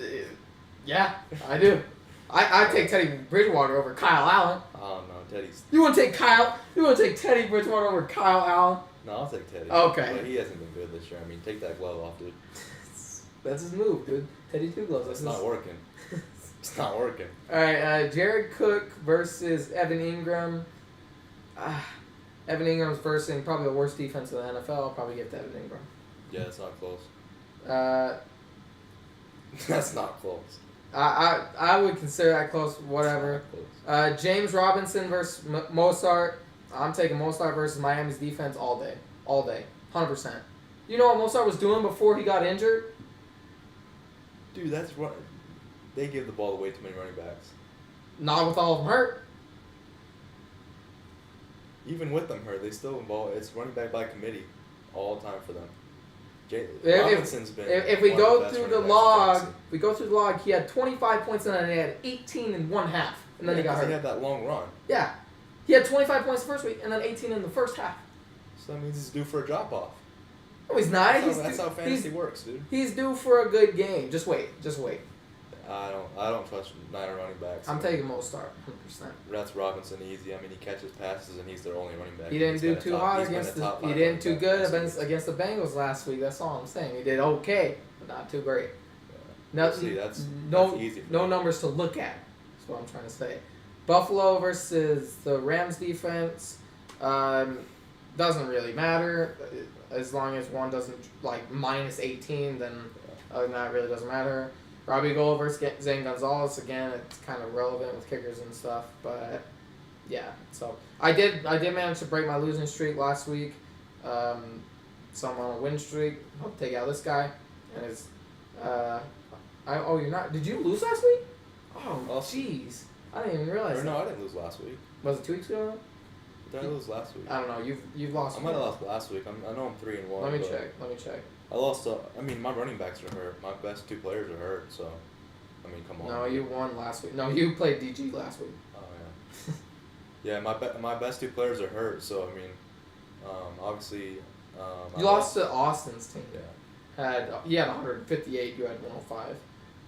yeah, I do. I take Teddy Bridgewater over Kyle Allen. Oh no, Teddy's. You want to take Teddy Bridgewater over Kyle Allen? No, I'll take Teddy. Okay. But he hasn't been good this year. I mean, take that glove off, dude. That's his move, dude. Teddy 2 gloves. It's not working. It's not working. All right, Jared Cook versus Evan Ingram. Evan Ingram's versing probably the worst defense in the NFL. I'll probably give it to Evan Ingram. Yeah, it's not close. That's not close. I would consider that close. Whatever. Close. James Robinson versus Mozart. I'm taking Mozart versus Miami's defense all day. 100%. You know what Mozart was doing before he got injured? Dude, that's what they give the ball away to many running backs. Not with all of them hurt. Even with them hurt, they still involve. It's running back by committee all the time for them. Robinson's been. If we go through the log, he had 25 points and then he had 18 in one half, and then he got hurt. He had that long run. Yeah, he had 25 points the first week and then 18 in the first half. So that means he's due for a drop off. No, he's not. That's how fantasy works, dude. He's due for a good game. Just wait. I don't trust Niner running backs. I'm taking Mostert, 100%. That's Robinson easy. I mean, he catches passes and he's their only running back. He didn't do too hot against he didn't too good against the Bengals last week. That's all I'm saying. He did okay, but not too great. Yeah. That's easy. No numbers to look at. That's what I'm trying to say. Buffalo versus the Rams defense doesn't really matter as long as one doesn't minus 18. Then that really doesn't matter. Robbie Gould versus Zane Gonzalez, again, it's kind of relevant with kickers and stuff, but yeah. So I did manage to break my losing streak last week. So I'm on a win streak. I'll take out this guy, and it's you're not. Did you lose last week? Oh, jeez, I didn't even realize. No, I didn't lose last week. Was it 2 weeks ago? Did I lose last week? I don't know. You've lost. I might have lost last week. I know I'm 3-1. Let me check. I lost. My running backs are hurt. My best 2 players are hurt. So, I mean, come on. No, you won last week. No, you played DG last week. Oh yeah. Yeah, my best 2 players are hurt. So I mean, obviously. You lost to Austin's team. Yeah. He had 158. You had 105.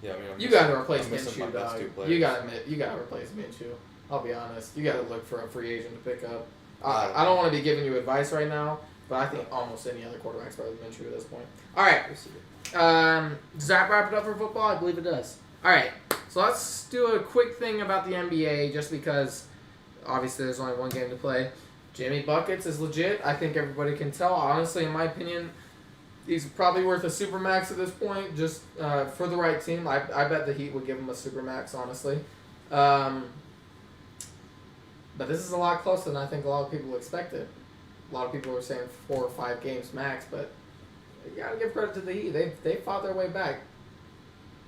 Yeah, I mean. You got to replace Minshew, dog. You got to replace Minshew. I'll be honest. You got to look for a free agent to pick up. I don't want to be giving you advice right now, but I think almost any other quarterback's better than Minshew at this point. All right. Does that wrap it up for football? I believe it does. All right. So let's do a quick thing about the NBA, just because obviously there's only one game to play. Jimmy Buckets is legit. I think everybody can tell. Honestly, in my opinion, he's probably worth a supermax at this point, just for the right team. I bet the Heat would give him a supermax, honestly. But this is a lot closer than I think a lot of people expected. A lot of people were saying 4 or 5 games max, but you gotta give credit to the Heat. They fought their way back.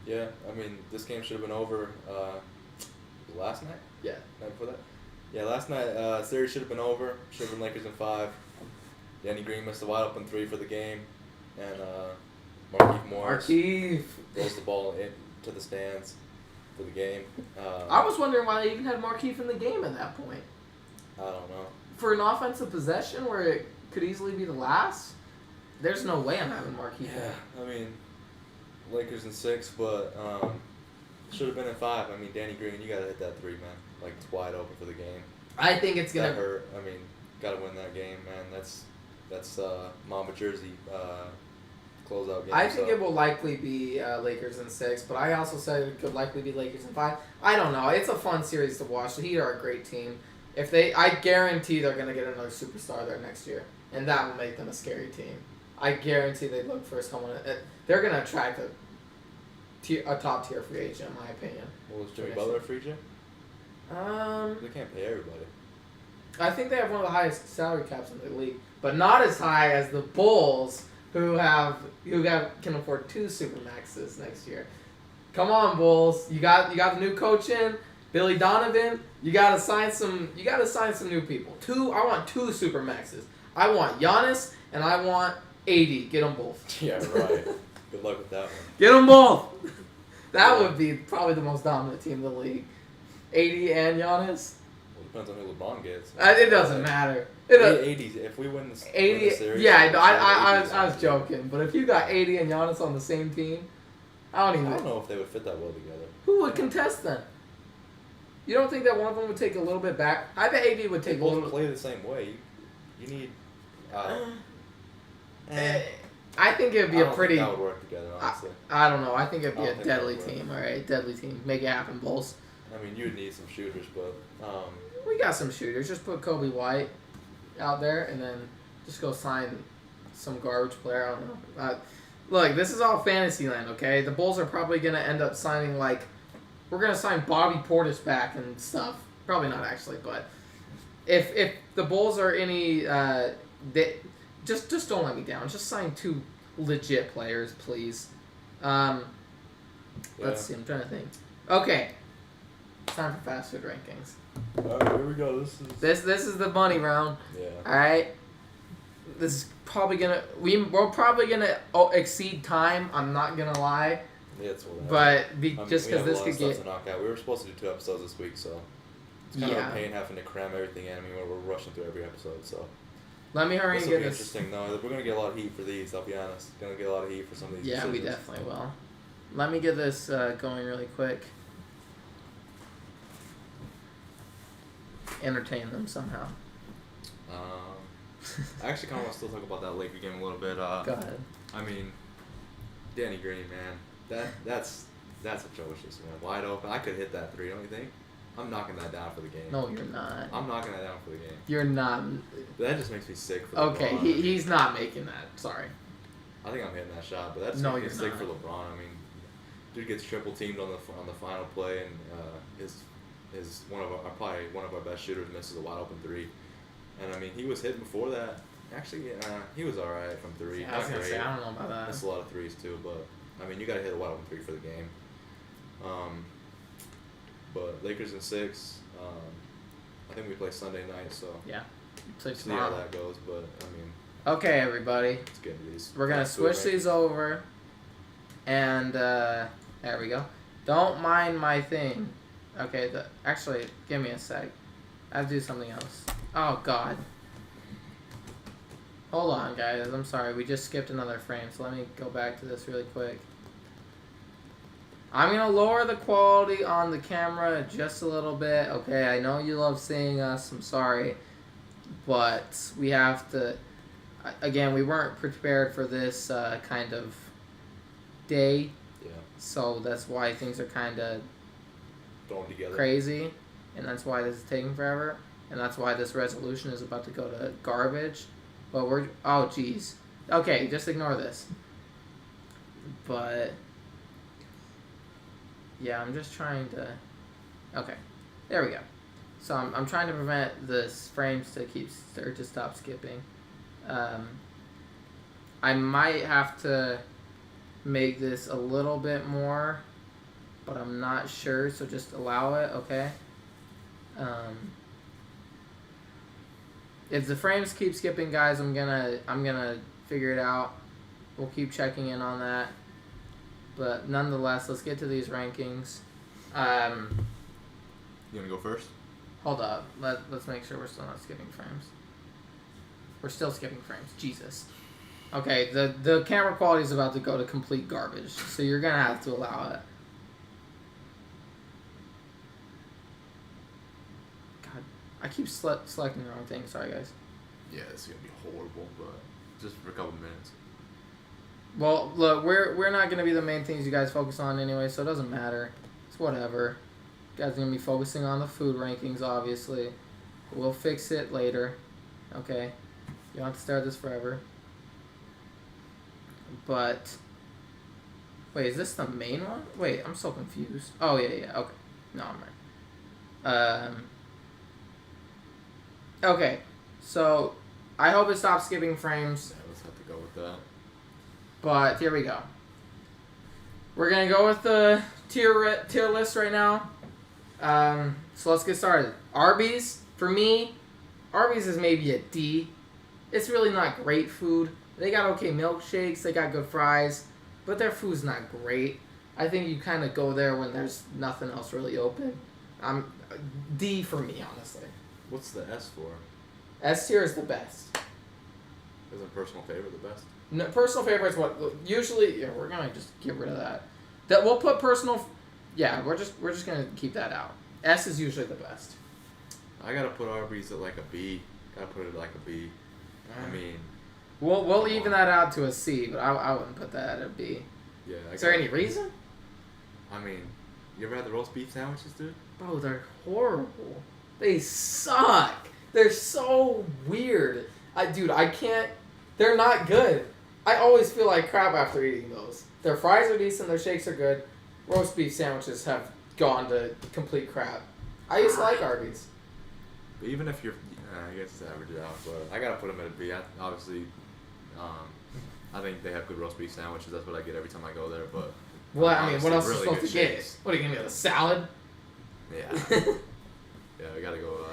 Yeah, I mean, this game should have been over last night? Yeah. Night before that? Yeah, last night, series should have been over. Should have been Lakers in 5. Danny Green missed a wide open 3 for the game. And Markieff Morris throws the ball into the stands for the game. I was wondering why they even had Markieff in the game at that point. I don't know. For an offensive possession where it could easily be the last, there's no way I'm having Markieff. Yeah, I mean, Lakers in 6, but should have been in 5. I mean, Danny Green, you gotta hit that 3, man. Like, it's wide open for the game. I think it's gonna that hurt. I mean, gotta win that game, man. That's Mamba Jersey closeout game. I think it will likely be Lakers in 6, but I also said it could likely be Lakers in 5. I don't know. It's a fun series to watch. The Heat are a great team. I guarantee they're gonna get another superstar there next year, and that will make them a scary team. I guarantee they look for someone. They're gonna attract a top tier free agent, in my opinion. Well, is Jimmy Butler a free agent? They can't pay everybody. I think they have one of the highest salary caps in the league, but not as high as the Bulls, who can afford 2 supermaxes next year. Come on, Bulls! You got the new coach in, Billy Donovan. You gotta sign some new people. I want 2 supermaxes. I want Giannis and I want AD. Get them both. Yeah, right. Good luck with that one. Get them both. That would be probably the most dominant team in the league. AD and Giannis. Well, it depends on who LeBron gets. It doesn't matter. 80, if we win this, 80. series, Yeah, I was joking, but if you got AD and Giannis on the same team, I don't know if they would fit that well together. Who would contest them? You don't think that one of them would take a little bit back? I bet AD would take a little. Both play the same way. You need. I think it would be a pretty. That would work together, honestly. I don't know. I think it'd be a deadly team. All right, deadly team. Make it happen, Bulls. I mean, you'd need some shooters, but. We got some shooters. Just put Kobe White out there, and then just go sign some garbage player. I don't know. Look, this is all fantasy land, okay? The Bulls are probably gonna end up signing we're gonna sign Bobby Portis back and stuff. Probably not actually, but if the Bulls are any, just don't let me down. Just sign 2 legit players, please. Let's see. I'm trying to think. Okay, it's time for fast food rankings. All right, here we go. This is the money round. Yeah. All right. This is probably we're probably gonna exceed time. I'm not gonna lie. Yeah, it's whatever. But just because this could get to knock out. We were supposed to do 2 episodes this week, so it's kind of a pain having to cram everything in. I mean, we're rushing through every episode, so. Let me hurry and get this. Interesting. No, we're gonna get a lot of heat for these. I'll be honest. Gonna get a lot of heat for some of these. Yeah, decisions. we definitely will. Let me get this going really quick. Entertain them somehow. I actually kind of want to still talk about that Laker game a little bit. Go ahead. I mean, Danny Green, man, that's atrocious, man. Wide open. I could hit that 3, don't you think? I'm knocking that down for the game. No, you're not. I'm knocking that down for the game. You're not. That just makes me sick for Okay, LeBron. he's not making that. Sorry. I think I'm hitting that shot, but that's makes me sick for LeBron. I mean, dude gets triple teamed on the final play, and is probably one of our best shooters misses a wide open 3. And I mean, he was hitting before that. Actually, he was all right from 3. Yeah, I was gonna say, I don't know about that. Missed a lot of 3s too, but I mean, you gotta hit a wide open 3 for the game. But Lakers in 6. I think we play Sunday night, so yeah, see how that goes. But I mean, okay, everybody, let's get into these. We're gonna switch these over, and there we go. Don't mind my thing. Okay, actually, give me a sec. I have to do something else. Oh God. Hold on, guys. I'm sorry. We just skipped another frame, so let me go back to this really quick. I'm going to lower the quality on the camera just a little bit. Okay, I know you love seeing us. I'm sorry. But we have to... Again, we weren't prepared for this kind of day. Yeah. So that's why things are kind of thrown together. Crazy. And that's why this is taking forever. And that's why this resolution is about to go to garbage. But we're... Oh, jeez. Okay, just ignore this. But... Yeah, I'm just trying to... Okay. There we go. So I'm trying to prevent this frames to stop skipping. I might have to make this a little bit more, but I'm not sure, so just allow it, okay? If the frames keep skipping, guys, I'm gonna figure it out. We'll keep checking in on that. But nonetheless, let's get to these rankings. You gonna go first? Hold up. Let's make sure we're still not skipping frames. We're still skipping frames. Jesus. Okay, the camera quality is about to go to complete garbage, so you're gonna have to allow it. God, I keep selecting the wrong thing. Sorry, guys. Yeah, it's gonna be horrible, but just for a couple minutes. Well, look, we're not gonna be the main things you guys focus on anyway, so it doesn't matter. It's whatever. You guys are gonna be focusing on the food rankings, obviously. We'll fix it later. Okay, you don't have to stare at this forever. But Wait, is this the main one? Wait, I'm so confused. Oh, yeah. Okay. No, I'm right. Okay. So, I hope it stops skipping frames. Yeah, let's have to go with that. But, here we go. We're going to go with the tier list right now. So, let's get started. Arby's, for me, Arby's is maybe a D. It's really not great food. They got okay milkshakes. They got good fries. But their food's not great. I think you kind of go there when there's nothing else really open. D for me, honestly. What's the S for? S tier is the best. Isn't personal favorite the best? No, personal favorite is what usually. Yeah, we're gonna just get rid of that. That we'll put personal. Yeah, we're just gonna keep that out. S is usually the best. I gotta put Arby's at like a B. Gotta put it at like a B. I mean. We'll even that out to a C, but I wouldn't put that at a B. Yeah. Is there any reason? I mean, you ever had the roast beef sandwiches, dude? Bro, they're horrible. They suck. They're so weird. I can't. They're not good. I always feel like crap after eating those. Their fries are decent. Their shakes are good. Roast beef sandwiches have gone to complete crap. I used to like Arby's. But even if you're, I guess it's average out, but I gotta put them at a B. Obviously, I think they have good roast beef sandwiches. That's what I get every time I go there. But well, I mean, what else really are you supposed to get? What are you gonna get? A salad? Yeah. Yeah, I gotta go.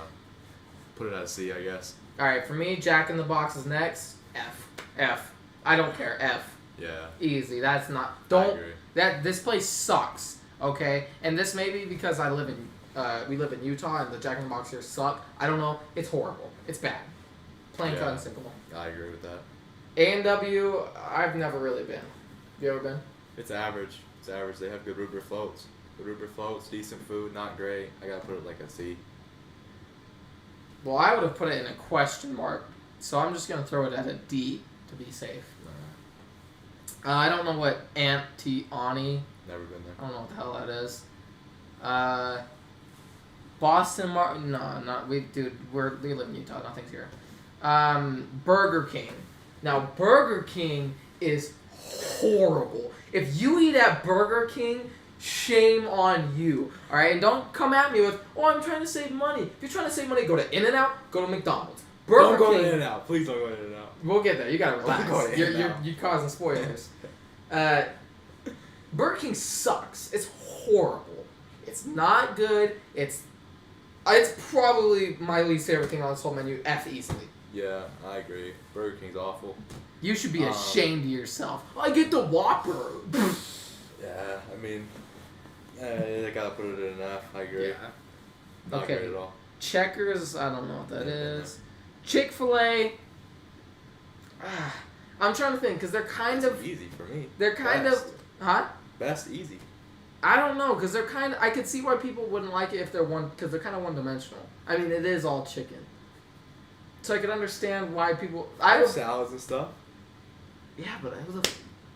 Put it at a C, I guess. All right, for me, Jack in the Box is next. F. I don't care. F. Yeah. Easy. That's not. I Don't. agree. This place sucks. Okay, and this may be because I live in. We live in Utah and the Jack in the Box here suck. I don't know. It's horrible. It's bad. Plain cut and simple. I agree with that. A&W, I've never really been. You ever been? It's average. It's average. They have good root beer floats. Good root beer floats, decent food, not great. I gotta put it like a C. Well, I would have put it in a question mark, so I'm just gonna throw it at a D to be safe. I don't know what Antiani. Never been there. I don't know what the hell that is. Boston we live in Utah. Nothing's here. Burger King. Now Burger King is horrible. If you eat at Burger King, shame on you. All right, and don't come at me with, "Oh, I'm trying to save money." If you're trying to save money, go to In-N-Out. Go to McDonald's. Burger Don't go King, to In-N-Out. Please don't go to In-N-Out. We'll get there. You gotta relax. Go to In-N-Out. You're causing spoilers. Burger King sucks. It's horrible. It's not good. It's probably my least favorite thing on this whole menu. F easily. Yeah, I agree. Burger King's awful. You should be ashamed of yourself. I get the Whopper. Yeah, I mean, I gotta put it in an F. I agree. Yeah. Not Okay. great at all. Checkers, I don't know what that is. Chick-fil-A. I'm trying to think because they're kind That's of easy for me. They're kind Best. of, huh? Best easy. I don't know because they're kind of. I could see why people wouldn't like it if they're because they're kind of one-dimensional. I mean, it is all chicken. So I could understand why people. I have salads and stuff. Yeah, but it was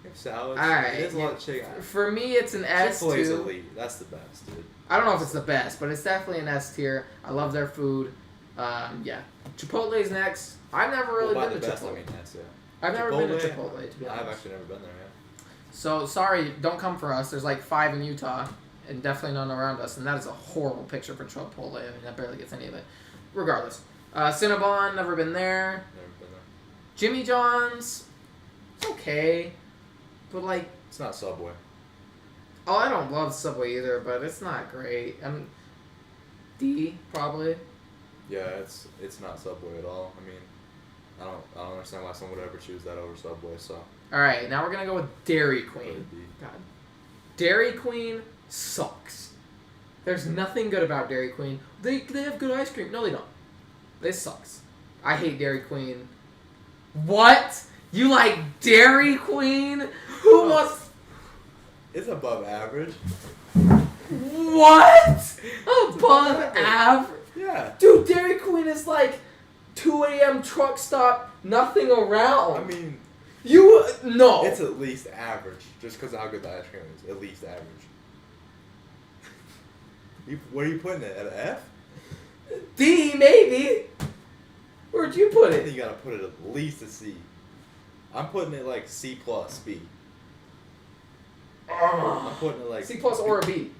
You have salads. All right. There's a lot of chicken. For me, it's an S Chick-fil-A's too. elite. That's the best, dude. I don't know if it's the best, but it's definitely an S tier. I love their food. Yeah. Chipotle's next. I've never really Well, by been the to best, Chipotle. I mean, yes, yeah. I've never been to Chipotle, Chipotle, to be honest. I've actually never been there, yeah. So, sorry, don't come for us. There's like 5 in Utah, and definitely none around us, and that is a horrible picture for Chipotle. I mean, that barely gets any of it. Regardless. Cinnabon, never been there. Never been there. Jimmy John's, it's okay. But, like... It's not Subway. Oh, I don't love Subway either, but it's not great. D, probably. Yeah, it's not Subway at all. I mean, I don't understand why someone would ever choose that over Subway, so... Alright, now we're gonna go with Dairy Queen. Put it D. God. Dairy Queen sucks. There's nothing good about Dairy Queen. They have good ice cream. No, they don't. This sucks. I hate Dairy Queen. What? You like Dairy Queen? Who wants... It's above average. What? Above average? Yeah. Dude, Dairy Queen is like 2 a.m. truck stop, nothing around. I mean... No. It's at least average, just because of how good the ice cream is. At least average. Where are you putting it? At an F? D, maybe. Where'd you put I it? think you gotta put it at least a C. I'm putting it like C plus B. putting it like C plus or a B.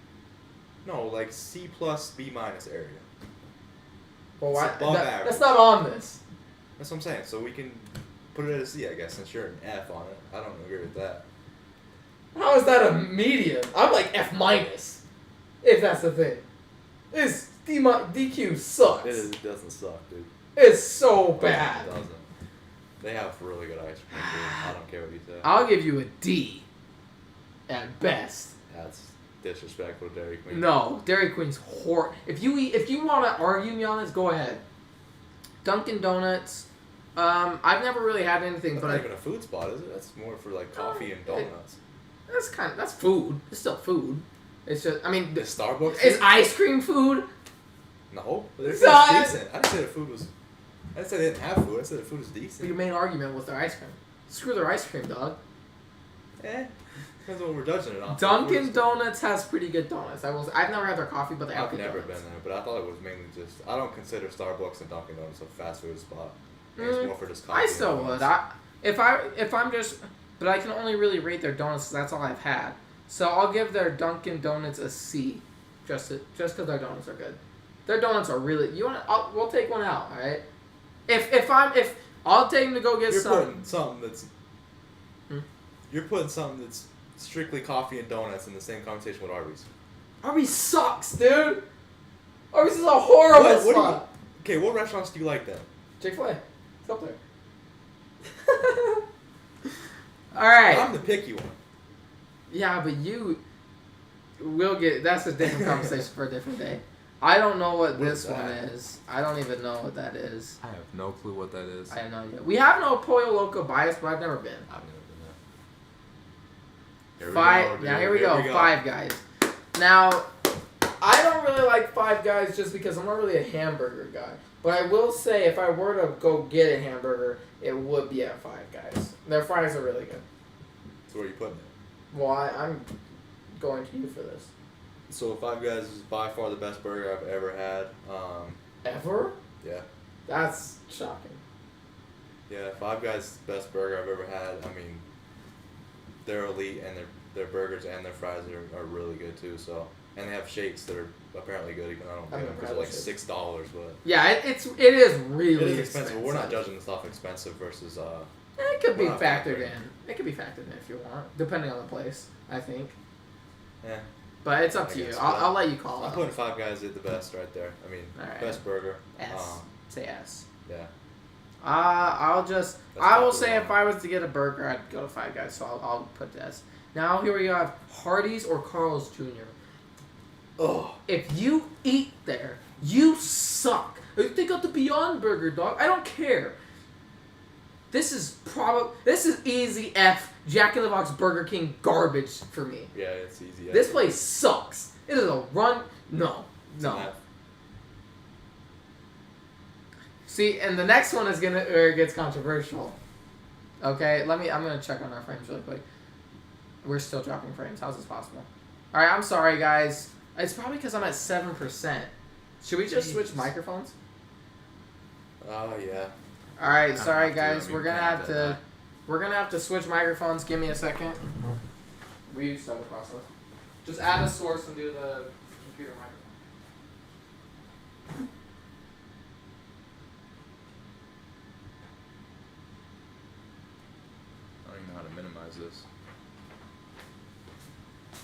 No, like C plus B minus area. Well, why? Above average. That's not on this. That's what I'm saying. So we can put it at a C, I guess, since you're an F on it. I don't agree with that. How is that a medium? I'm like F minus. If that's the thing. It's DQ sucks. It doesn't suck, dude. It's so bad. It doesn't. They have really good ice cream, dude. I don't care what you say. I'll give you a D. At best. That's disrespectful to Dairy Queen. No, Dairy Queen's horrible. If you want to argue me on this, go ahead. Dunkin' Donuts. I've never really had anything, That's but not even a food spot, is it? That's more for like coffee and donuts. That's food. It's still food. It's just, I mean, The Starbucks. is ice cream food? No, but their So, food was decent. I didn't say the food was. I didn't say they didn't have food. I said the food was decent. Your main argument was their ice cream. Screw their ice cream, dog. Depends on what we're judging it on. Dunkin' Donuts has pretty good donuts. I've never had their coffee, but they have I've good never donuts. been there, but I thought it was mainly just. I don't consider Starbucks and Dunkin' Donuts a fast food spot. I think it's more for just coffee. I still and would. donuts. If I'm just, but I can only really rate their donuts 'cause that's all I've had. So I'll give their Dunkin' Donuts a C, just because their donuts are good. Their donuts are really. We'll take one out, all right? If I'll take them to go get some. You're putting something that's. You're putting something that's strictly coffee and donuts in the same conversation with Arby's. Arby's sucks, dude. Arby's is a horrible spot. Okay, what restaurants do you like then? Chick-fil-A. It's up there. All right. I'm the picky one. Yeah, but that's a different conversation for a different day. I don't know what this one is. I don't even know what that is. I have no clue what that is. I have no idea. We have no Pollo Loco bias, but I've never been. I've never been there. Here we go. Five Guys. Now, I don't really like Five Guys just because I'm not really a hamburger guy. But I will say, if I were to go get a hamburger, it would be at Five Guys. Their fries are really good. So where are you putting it? Well, I'm going to you for this. So Five Guys is by far the best burger I've ever had. Ever? Yeah. That's shocking. Yeah, Five Guys is the best burger I've ever had. I mean, they're elite, and their burgers and their fries are really good too. So, and they have shakes that are apparently good. Even though I don't get them because they're like $6, but yeah, it is really expensive. But we're not judging the stuff expensive versus. It could be factored in. It could be factored in if you want, depending on the place. I think. Yeah. But it's up to you. I'll let you call it. I'm putting Five Guys at the best right there. I mean, best burger. S. Say S. Yeah. I will say if I was to get a burger, I'd go to Five Guys. So I'll put S. Now here we have Hardee's or Carl's Jr. Oh. If you eat there, you suck. They got the Beyond Burger, dog. I don't care. This is easy F Jack in the Box Burger King garbage for me. Yeah, it's easy. This place sucks. It is a run. No. See, and the next one is where it gets controversial. Okay, I'm gonna check on our frames really quick. We're still dropping frames. How's this possible? All right, I'm sorry, guys. It's probably because I'm at 7%. Should we just switch microphones? Oh yeah. All right, sorry guys. We're gonna have to switch microphones. Give me a second. We start the process. Just add a source and do the computer microphone. I don't even know how to minimize this.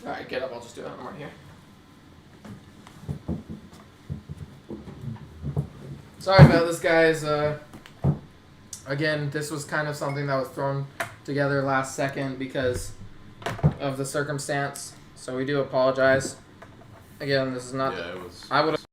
All right, get up. I'll just do it. I'm right here. Sorry about this, guys. Again, this was kind of something that was thrown together last second because of the circumstance. So we do apologize. Again, this is not. Yeah, it was. I would have.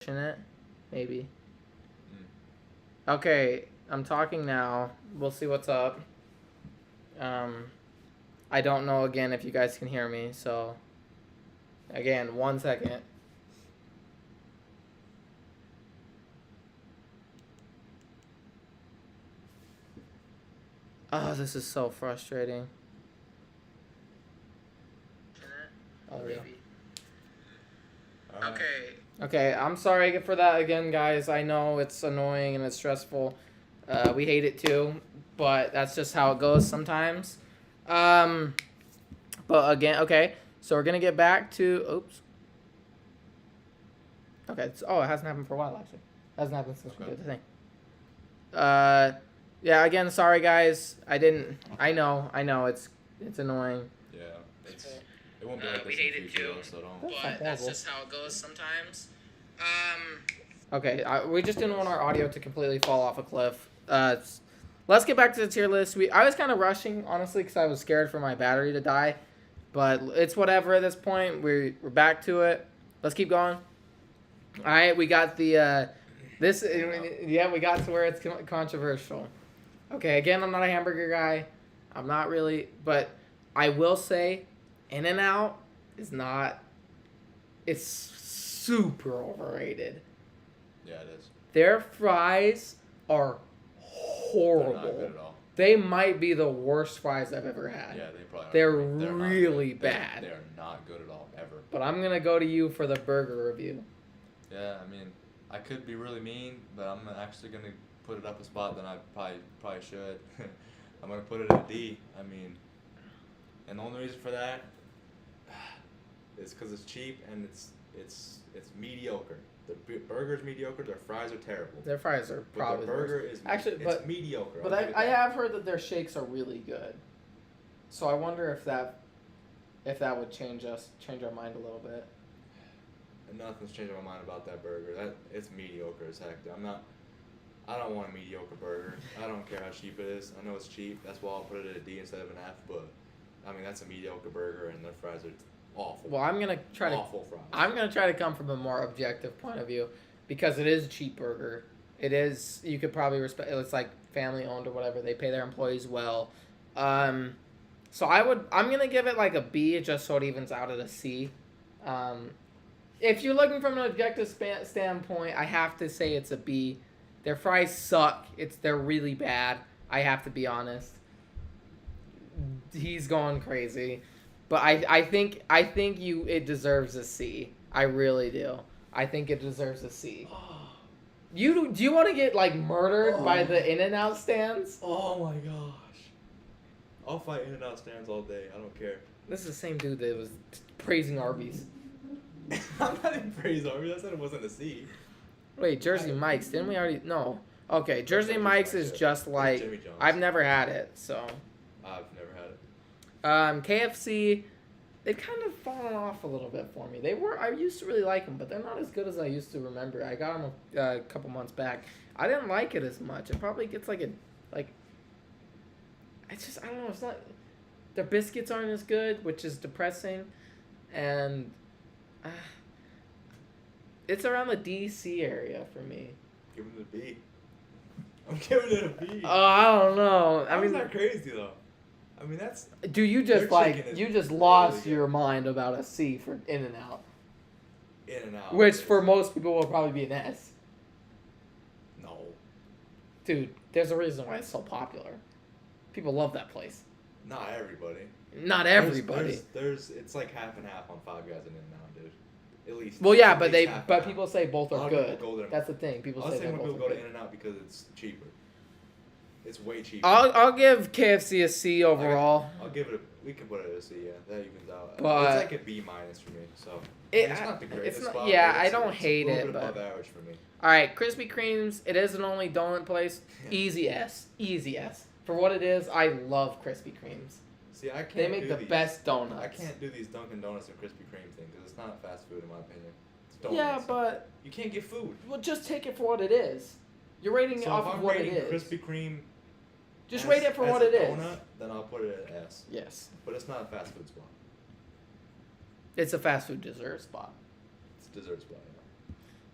it, maybe. Okay, I'm talking now. We'll see what's up. I don't know again if you guys can hear me, so again, 1 second. Oh, this is so frustrating. Oh, yeah. Okay, I'm sorry for that again, guys. I know it's annoying and it's stressful. We hate it too, but that's just how it goes sometimes. But again, okay, so we're gonna get back to. Oops. Okay. It hasn't happened for a while actually. It hasn't happened since we did the thing. Yeah. Again, sorry guys. I know. It's annoying. Yeah. It won't be like this in the future, so don't. But that's just how it goes sometimes. Okay, we just didn't want our audio to completely fall off a cliff. Let's get back to the tier list. I was kind of rushing, honestly, because I was scared for my battery to die. But it's whatever at this point. We're back to it. Let's keep going. All right, we got we got to where it's controversial. Okay, again, I'm not a hamburger guy. I'm not really, but I will say In-N-Out is not. It's super overrated. Yeah, it is. Their fries are horrible. They're not good at all. They might be the worst fries I've ever had. Yeah, they probably are. They're really bad. They're not good at all, ever. But I'm going to go to you for the burger review. Yeah, I mean, I could be really mean, but I'm actually going to put it up a spot that I probably should. I'm going to put it at a D. I mean, and the only reason for that is because it's cheap and it's mediocre. The burger's mediocre. Their fries are terrible. Their fries are probably the burger is it's mediocre. But I have heard that their shakes are really good. So I wonder if that would change our mind a little bit. And nothing's changing my mind about that burger. It's mediocre as heck. I don't want a mediocre burger. I don't care how cheap it is. I know it's cheap. That's why I'll put it at a D instead of an F. But I mean, that's a mediocre burger, and their fries are awful. Well, I'm gonna try to come from a more objective point of view, because it is a cheap burger. It is. You could probably respect. It's like family owned or whatever. They pay their employees well. So I'm gonna give it like a B, just so it evens out at a C. If you're looking from an objective standpoint, I have to say it's a B. Their fries suck. They're really bad. I have to be honest. He's going crazy. But I think it deserves a C. I really do. I think it deserves a C. Do you want to get like murdered by the In-N-Out stands? Oh my gosh! I'll fight In-N-Out stands all day. I don't care. This is the same dude that was praising Arby's. I'm not even praising Arby's. I said it wasn't a C. Wait, Jersey Mike's. Didn't we already? No. Okay, Jersey Mike's is just like I've never had it, so. I've never had it. KFC, they've kind of fallen off a little bit for me. I used to really like them, but they're not as good as I used to remember. I got them a couple months back. I didn't like it as much. It probably gets I don't know. It's not. Their biscuits aren't as good, which is depressing, and it's around the DC area for me. Give it a B. I'm giving it a B. Oh, I don't know. I mean, that's not crazy though. I mean, that's. Do you just lost your mind about a C for In-N-Out? In-N-Out. Which for most people will probably be an S. No. Dude, there's a reason why it's so popular. People love that place. Not everybody. Not everybody. It's like half and half on Five Guys and In-N-Out, dude. At least. Well, yeah, but people say both are good. That's the thing. People say when both people are go good. to In-N-Out because it's cheaper. It's way cheaper. I'll give KFC a C overall. I'll give it we can put it as a C, yeah. That evens out. But it's like a B- for me, so. It's not the greatest spot. Yeah, I don't hate it, It's a but. little bit above average for me. Alright, Krispy Kreme's, it is an only donut place. Easy S. Easy S. For what it is, I love Krispy Kreme's. See, I can't They make the best donuts. I can't do these Dunkin' Donuts and Krispy Kreme thing because it's not fast food in my opinion. It's donuts. Yeah, but you can't get food. Well, just take it for what it is. You're rating it off of what it is. Krispy Kreme. Just rate it for what it is. Donut, then I'll put it at S. Yes. But it's not a fast food spot. It's a fast food dessert spot. It's a dessert spot.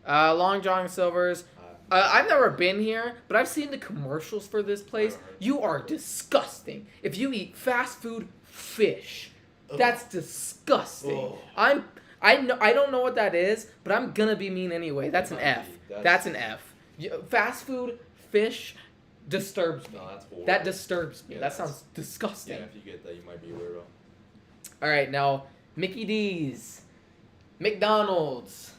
Long John Silver's. I've never been here, but I've seen the commercials for this place. You are disgusting. If you eat fast food fish, that's disgusting. Ugh. I don't know what that is, but I'm gonna be mean anyway. That's an F. That's an F. Fast food fish disturbs me. No, that's horrible. That disturbs me. Yeah, that sounds disgusting. Yeah, if you get that, you might be a weirdo. All right, now Mickey D's, McDonald's,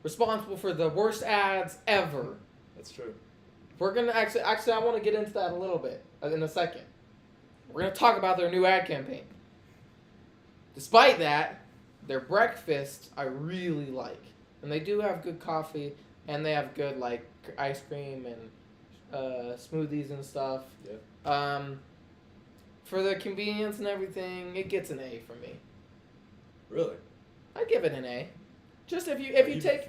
responsible for the worst ads ever. That's true. We're gonna actually I want to get into that a little bit in a second. We're gonna talk about their new ad campaign. Despite that, their breakfast I really like, and they do have good coffee, and they have good like ice cream and smoothies and stuff. Yeah. For the convenience and everything, it gets an A for me. Really? I'd give it an A. Just if you take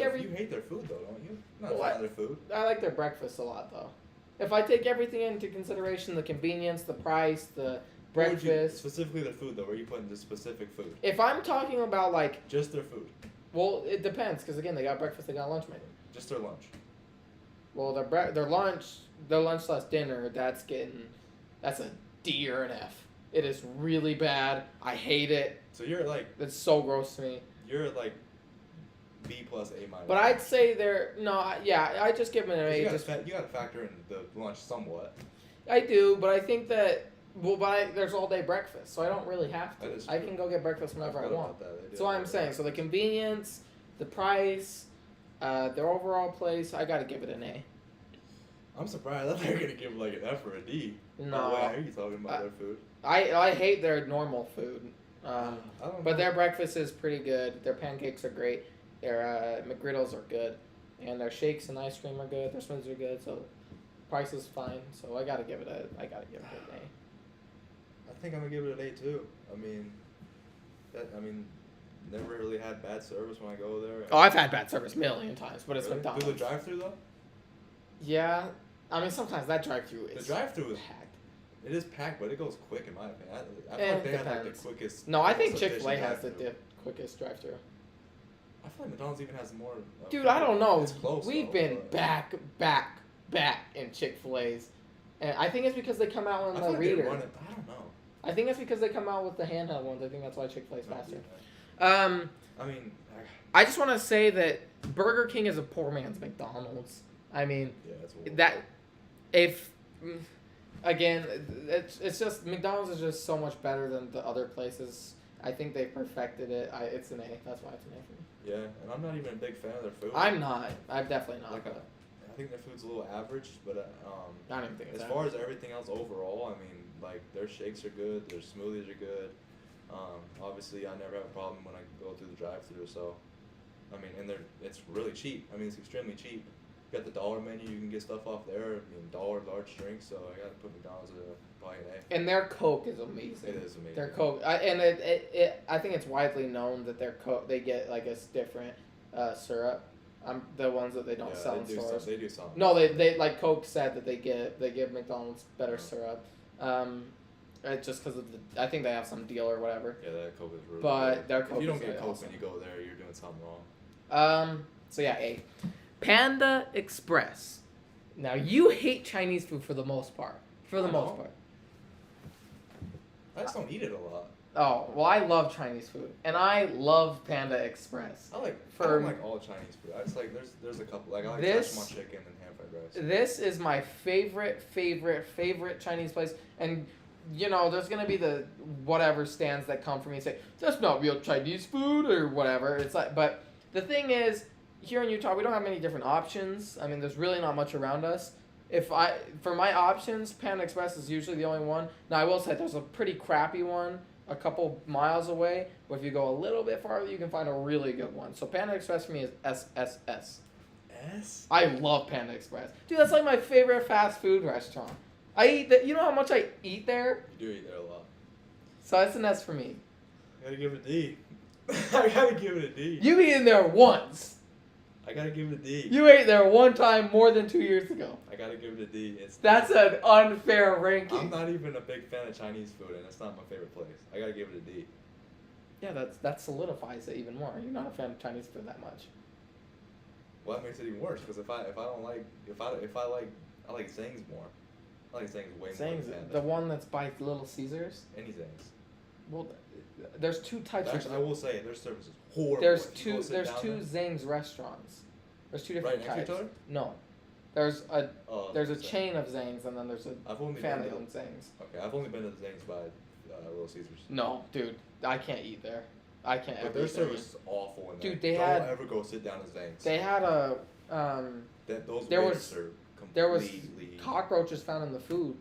every. You hate their food though, don't you? Not a Well, fan of their food. I like their breakfast a lot though. If I take everything into consideration, the convenience, the price, the breakfast. Specifically their food though. Where you putting the specific food? If I'm talking about like. Just their food. Well, it depends because again, they got breakfast, they got lunch menu. Just their lunch. Well, their lunch / dinner, that's a D or an F. It is really bad. I hate it. So you're like. It's so gross to me. You're like B plus A minus. But I'd say I just give them an A. You gotta factor in the lunch somewhat. I do, but I think that there's all day breakfast, so I don't really have to. That is I true. can go get breakfast whenever I want. That's what I'm that. saying. So the convenience, the price, their overall place, I gotta give it an A. I'm surprised. I thought you were gonna give like an F or a D. No. Why are you talking about their food? I hate their normal food. I don't But know. their breakfast is pretty good. Their pancakes are great. Their McGriddles are good, and their shakes and ice cream are good. Their smoothies are good. So price is fine. So I gotta give it an A. I think I'm gonna give it an A too. Never really had bad service when I go there. Oh, I've had bad service a million times, but it's Really? McDonald's. Do the drive-through though? Yeah, I mean sometimes that drive-through is. The drive-through is packed. It is packed, but it goes quick in my opinion. I feel like they have like the quickest. No, I think most Chick-fil-A efficient has the drive-thru. quickest drive-through. I feel like McDonald's even has more. Dude, I don't know. It's close. We've been back in Chick-fil-A's, and I think it's because they come out on the reader. I don't know. I think it's because they come out with the handheld ones. I think that's why Chick-fil-A's faster. I mean, I just want to say that Burger King is a poor man's McDonald's. I mean, yeah, that's what that if again, it's just McDonald's is just so much better than the other places. I think they perfected it. It's an A. That's why it's an A for me. Yeah, and I'm not even a big fan of their food. I'm not. I'm definitely not. Like, I think their food's a little average, but I don't even think it's as far as everything else overall, I mean, like their shakes are good, their smoothies are good. Obviously, I never have a problem when I go through the drive-thru. So, I mean, and it's really cheap. I mean, it's extremely cheap. You got the dollar menu, you can get stuff off there. I mean, dollar large drinks. So I gotta put McDonald's probably an A. And their Coke is amazing. It is amazing. Their Coke, I think it's widely known that their Coke they get like a different syrup. The ones that they don't sell in stores. They do something. No, they like Coke said that they give McDonald's better syrup. Just because of I think they have some deal or whatever. Yeah, that Coke is really But good. their Coke if you don't is get really Coke awesome. when you go there, you're doing something wrong. So yeah, A. Panda Express. Now you hate Chinese food for the most part. I just don't eat it a lot. Oh, well, I love Chinese food, and I love Panda Express. I don't like all Chinese food. I just like there's a couple like I like Szechuan chicken and ham fried rice. This is my favorite Chinese place, and you know there's gonna be the whatever stands that come from me and say that's not real Chinese food or whatever. It's like, but the thing is, here in Utah we don't have many different options. I mean, there's really not much around us. For my options, Panda Express is usually the only one. Now I will say there's a pretty crappy one a couple miles away, but if you go a little bit farther, you can find a really good one. So Panda Express for me is SSS. S? I love Panda Express. Dude, that's like my favorite fast food restaurant. I eat that. You know how much I eat there? You do eat there a lot. So that's an S for me. I gotta give it a D. I gotta give it a D. You eaten there once. I gotta give it a D. You ate there one time more than 2 years ago. I gotta give it a D. That's an unfair ranking. I'm not even a big fan of Chinese food, and it's not my favorite place. I gotta give it a D. Yeah, that solidifies it even more. You're not a fan of Chinese food that much. Well, that makes it even worse because if I like Zang's more. I like Zang's way more. Zang's than the one that's by Little Caesars. Any Zang's. Well, there's two types. Actually, I will say their service is horrible. There's two Zang's restaurants. There's two different right next types. to each other? No, there's a chain of Zang's and then there's a family-owned Zang's. Okay, I've only been to the Zang's by Little Caesars. No, dude, I can't eat there. I can't ever. But their service is awful. In dude, don't ever go sit down at Zang's. They had a there was cockroaches found in the food.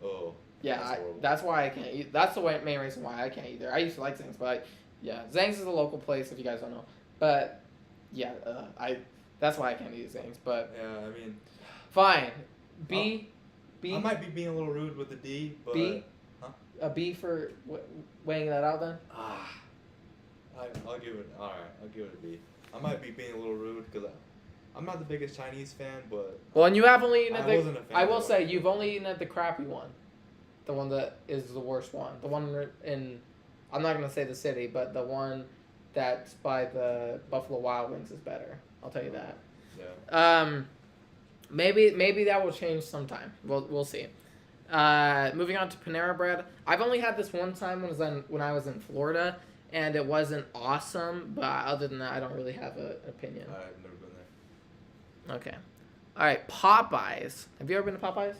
Oh. Yeah, that's why I can't eat. That's the main reason why I can't eat there. I used to like Zang's, but Zang's is a local place if you guys don't know. But yeah, that's why I can't eat Zang's. But yeah, I mean, fine. B. I might be being a little rude with the D, but B. Huh? A B for weighing that out then. I'll give it. All right, I'll give it a B. I might be being a little rude because I'm not the biggest Chinese fan, but well, and you have only eaten at I will say you've only eaten at the crappy one. The one that is the worst one. The one in, I'm not going to say the city, but the one that's by the Buffalo Wild Wings is better. I'll tell you that. Yeah. Maybe that will change sometime. We'll see. Moving on to Panera Bread. I've only had this one time when I was in Florida, and it wasn't awesome. But other than that, I don't really have an opinion. I've never been there. Okay. All right. Popeyes. Have you ever been to Popeyes?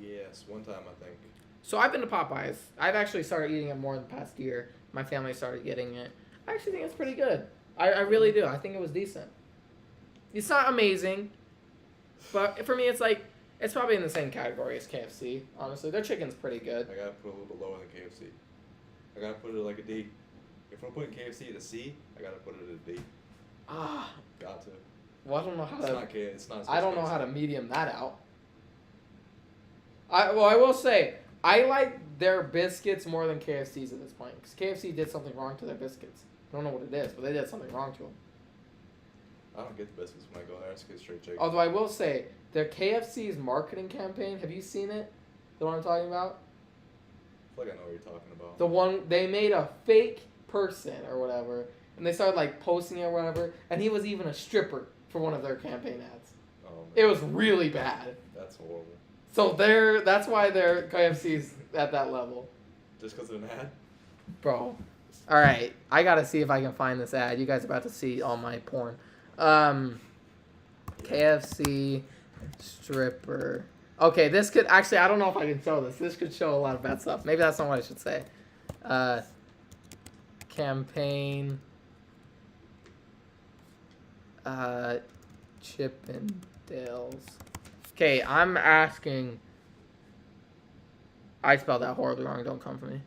Yes, one time I think. So I've been to Popeyes. I've actually started eating it more in the past year. My family started getting it. I actually think it's pretty good. I really do. I think it was decent. It's not amazing, but for me it's probably in the same category as KFC, honestly. Their chicken's pretty good. I gotta put it a little bit lower than KFC. I gotta put it like a D. If we're putting KFC at a C, I gotta put it at a D. Got to. Well, I don't know how it's not I don't know how to medium that out. I will say, I like their biscuits more than KFC's at this point. Because KFC did something wrong to their biscuits. I don't know what it is, but they did something wrong to them. I don't get the biscuits when I go there. I just get straight chicken. Although I will say, their KFC's marketing campaign, have you seen it? The one I'm talking about? I feel like I know what you're talking about. The one, they made a fake person or whatever, and they started posting it or whatever, and he was even a stripper for one of their campaign ads. Oh, man. It was really bad. That's horrible. So that's why their KFC's at that level. Just because of an ad? Bro. Alright, I gotta see if I can find this ad. You guys are about to see all my porn. KFC stripper. Okay, this could actually, I don't know if I can show this. This could show a lot of bad stuff. Maybe that's not what I should say. Campaign. Chippendales. Okay, I'm asking. I spelled that horribly wrong. Don't come for me.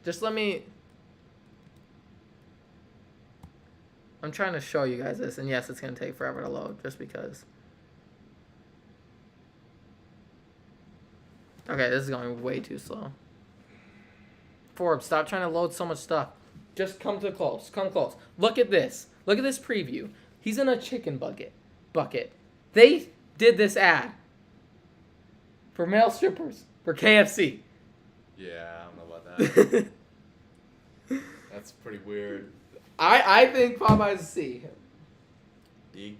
Just let me. I'm trying to show you guys this, and yes, it's going to take forever to load, just because. Okay, this is going way too slow. Forbes, stop trying to load so much stuff. Just come close. Come close. Look at this. Look at this preview. He's in a chicken bucket. They did this ad for male strippers for KFC. Yeah, I don't know about that. That's pretty weird. I think Popeye's C. D.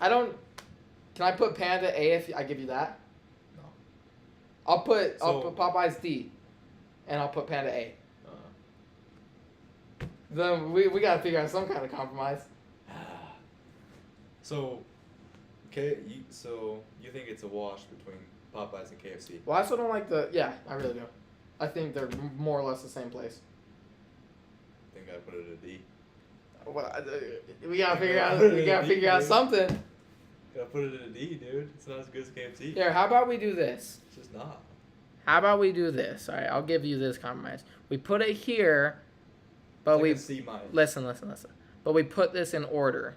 I don't. Can I put Panda A if I give you that? No. I'll put Popeye's D, and I'll put Panda A. Then we gotta figure out some kind of compromise. So you think it's a wash between Popeyes and KFC? Well, I still don't like yeah, I really do. I think they're more or less the same place. I think I put it at a D. Well, we gotta figure out something. Gotta put it at a D, dude. It's not as good as KFC. Here, how about we do this? It's just not. How about we do this? All right, I'll give you this compromise. We put it here, but we listen. But we put this in order.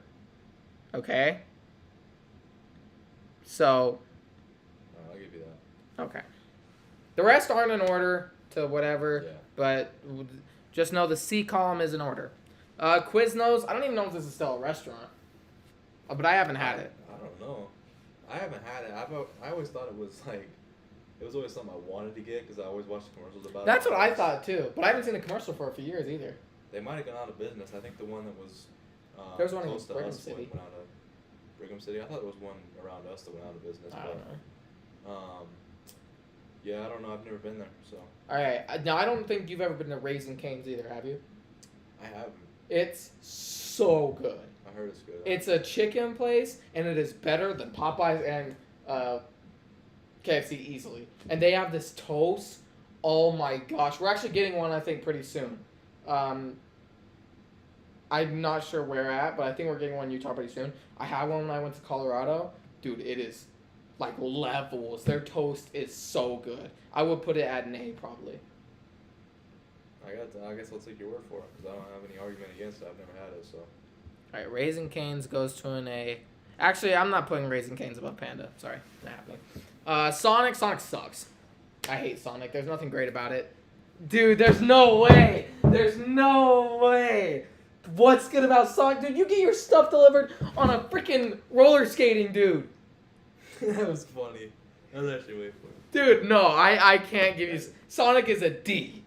Okay. So. I'll give you that. Okay. The rest aren't in order to whatever, yeah. But just know the C column is in order. Quiznos, I don't even know if this is still a restaurant, but I haven't had it. I don't know. I haven't had it. I always thought it was It was always something I wanted to get because I always watched commercials about it. That's what I thought too, but I haven't seen a commercial for a few years either. They might have gone out of business. I think the one that was there was one close in to Brigham us City. went out of Brigham City. I thought it was one around us that went out of business. I don't know. Yeah, I don't know. I've never been there, so. All right. Now, I don't think you've ever been to Raising Cane's either, have you? I haven't. It's so good. I heard it's good. It's a chicken place, and it is better than Popeyes and KFC easily. And they have this toast. Oh my gosh. We're actually getting one, I think, pretty soon. I'm not sure where at, but I think we're getting one in Utah pretty soon. I had one when I went to Colorado. Dude, it is like levels. Their toast is so good. I would put it at an A probably. I guess I'll take your word for it because I don't have any argument against it. I've never had it, so. All right, Raising Cane's goes to an A. Actually, I'm not putting Raising Cane's above Panda. Sorry, not happening. Sonic sucks. I hate Sonic. There's nothing great about it. Dude, there's no way. There's no way. What's good about Sonic? Dude, you get your stuff delivered on a freaking roller skating, dude. That was funny. That was actually way funny. Dude, no, I can't give you... Sonic is a D.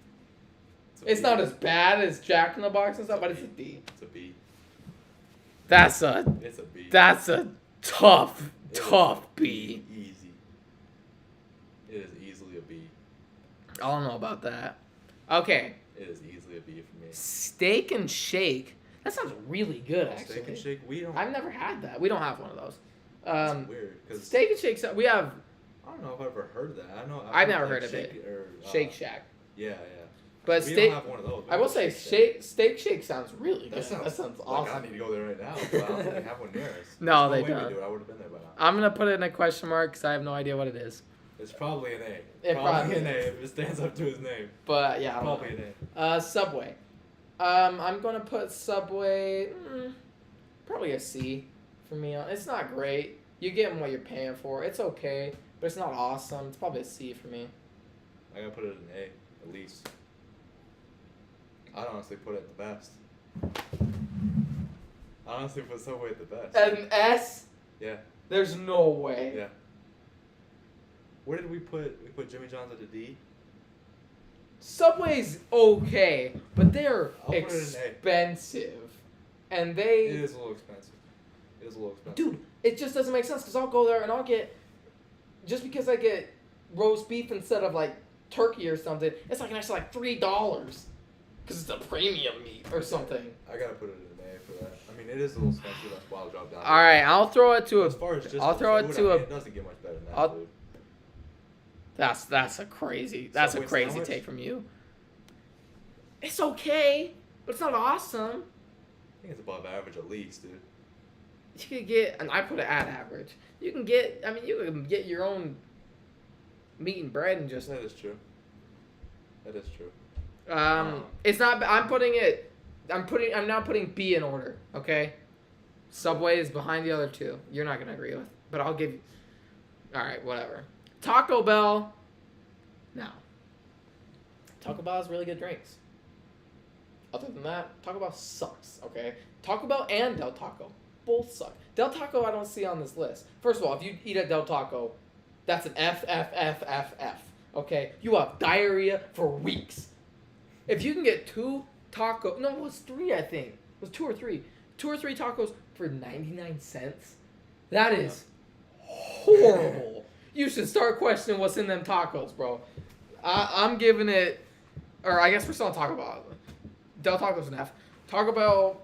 It's not as bad as Jack in the Box and stuff, but it's a D. It's a B. It's a B. That's a tough B. Easy. It is easily a B. I don't know about that. Okay. It is easily a B for me. Steak and Shake. That sounds really good, actually. Steak and Shake? I've never had that. We don't have one of those. That's weird. Steak and Shake, we have... I don't know if I've ever heard that. I've never heard of it. Shake Shack. Yeah. But we don't have one of those. I will say, Steak Shake sounds really good. That sounds awesome. I need to go there right now, but I don't think they have one near us. No, they don't. I would have been there by now. I'm going to put it in a question mark because I have no idea what it is. It's probably an A. Probably an A if it stands up to his name. But, yeah. Probably an A. Subway. I'm going to put Subway, probably a C for me. It's not great. You get what you're paying for. It's okay, but it's not awesome. It's probably a C for me. I gotta put it in A, at least. I'd honestly put it at the best. I honestly put Subway at the best. An S? Yeah. There's no way. Yeah. Where did we put? We put Jimmy John's at a D? Subway's okay, but they're expensive. And they... It is a little expensive. Dude, it just doesn't make sense because I'll go there and I'll get... Just because I get roast beef instead of like turkey or something, it's like an extra like $3 because it's a premium meat or something. I gotta put it in an A for that. I mean, it is a little expensive. That's why I'll drop down. All right, I'll throw it to a. As far as just it doesn't get much better than that. Dude. That's a crazy take from you. It's okay, but it's not awesome. I think it's above average at least, dude. You could get, and I put it at average. You can get your own meat and bread and just. That is true. It's not. I'm now putting B in order. Okay. Subway is behind the other two. You're not gonna agree with, but I'll give you. All right, whatever. Taco Bell. No. Taco Bell has really good drinks. Other than that, Taco Bell sucks. Okay. Taco Bell and Del Taco both suck. Del Taco I don't see on this list. First of all, if you eat at Del Taco, that's an F. Okay. You have diarrhea for weeks. If you can get it was 3, I think. It was 2 or 3. 2 or 3 tacos for 99 cents. That is horrible. You should start questioning what's in them tacos, bro. I'm giving it, or I guess we're still on Taco Bell. Del Taco's an F. Taco Bell,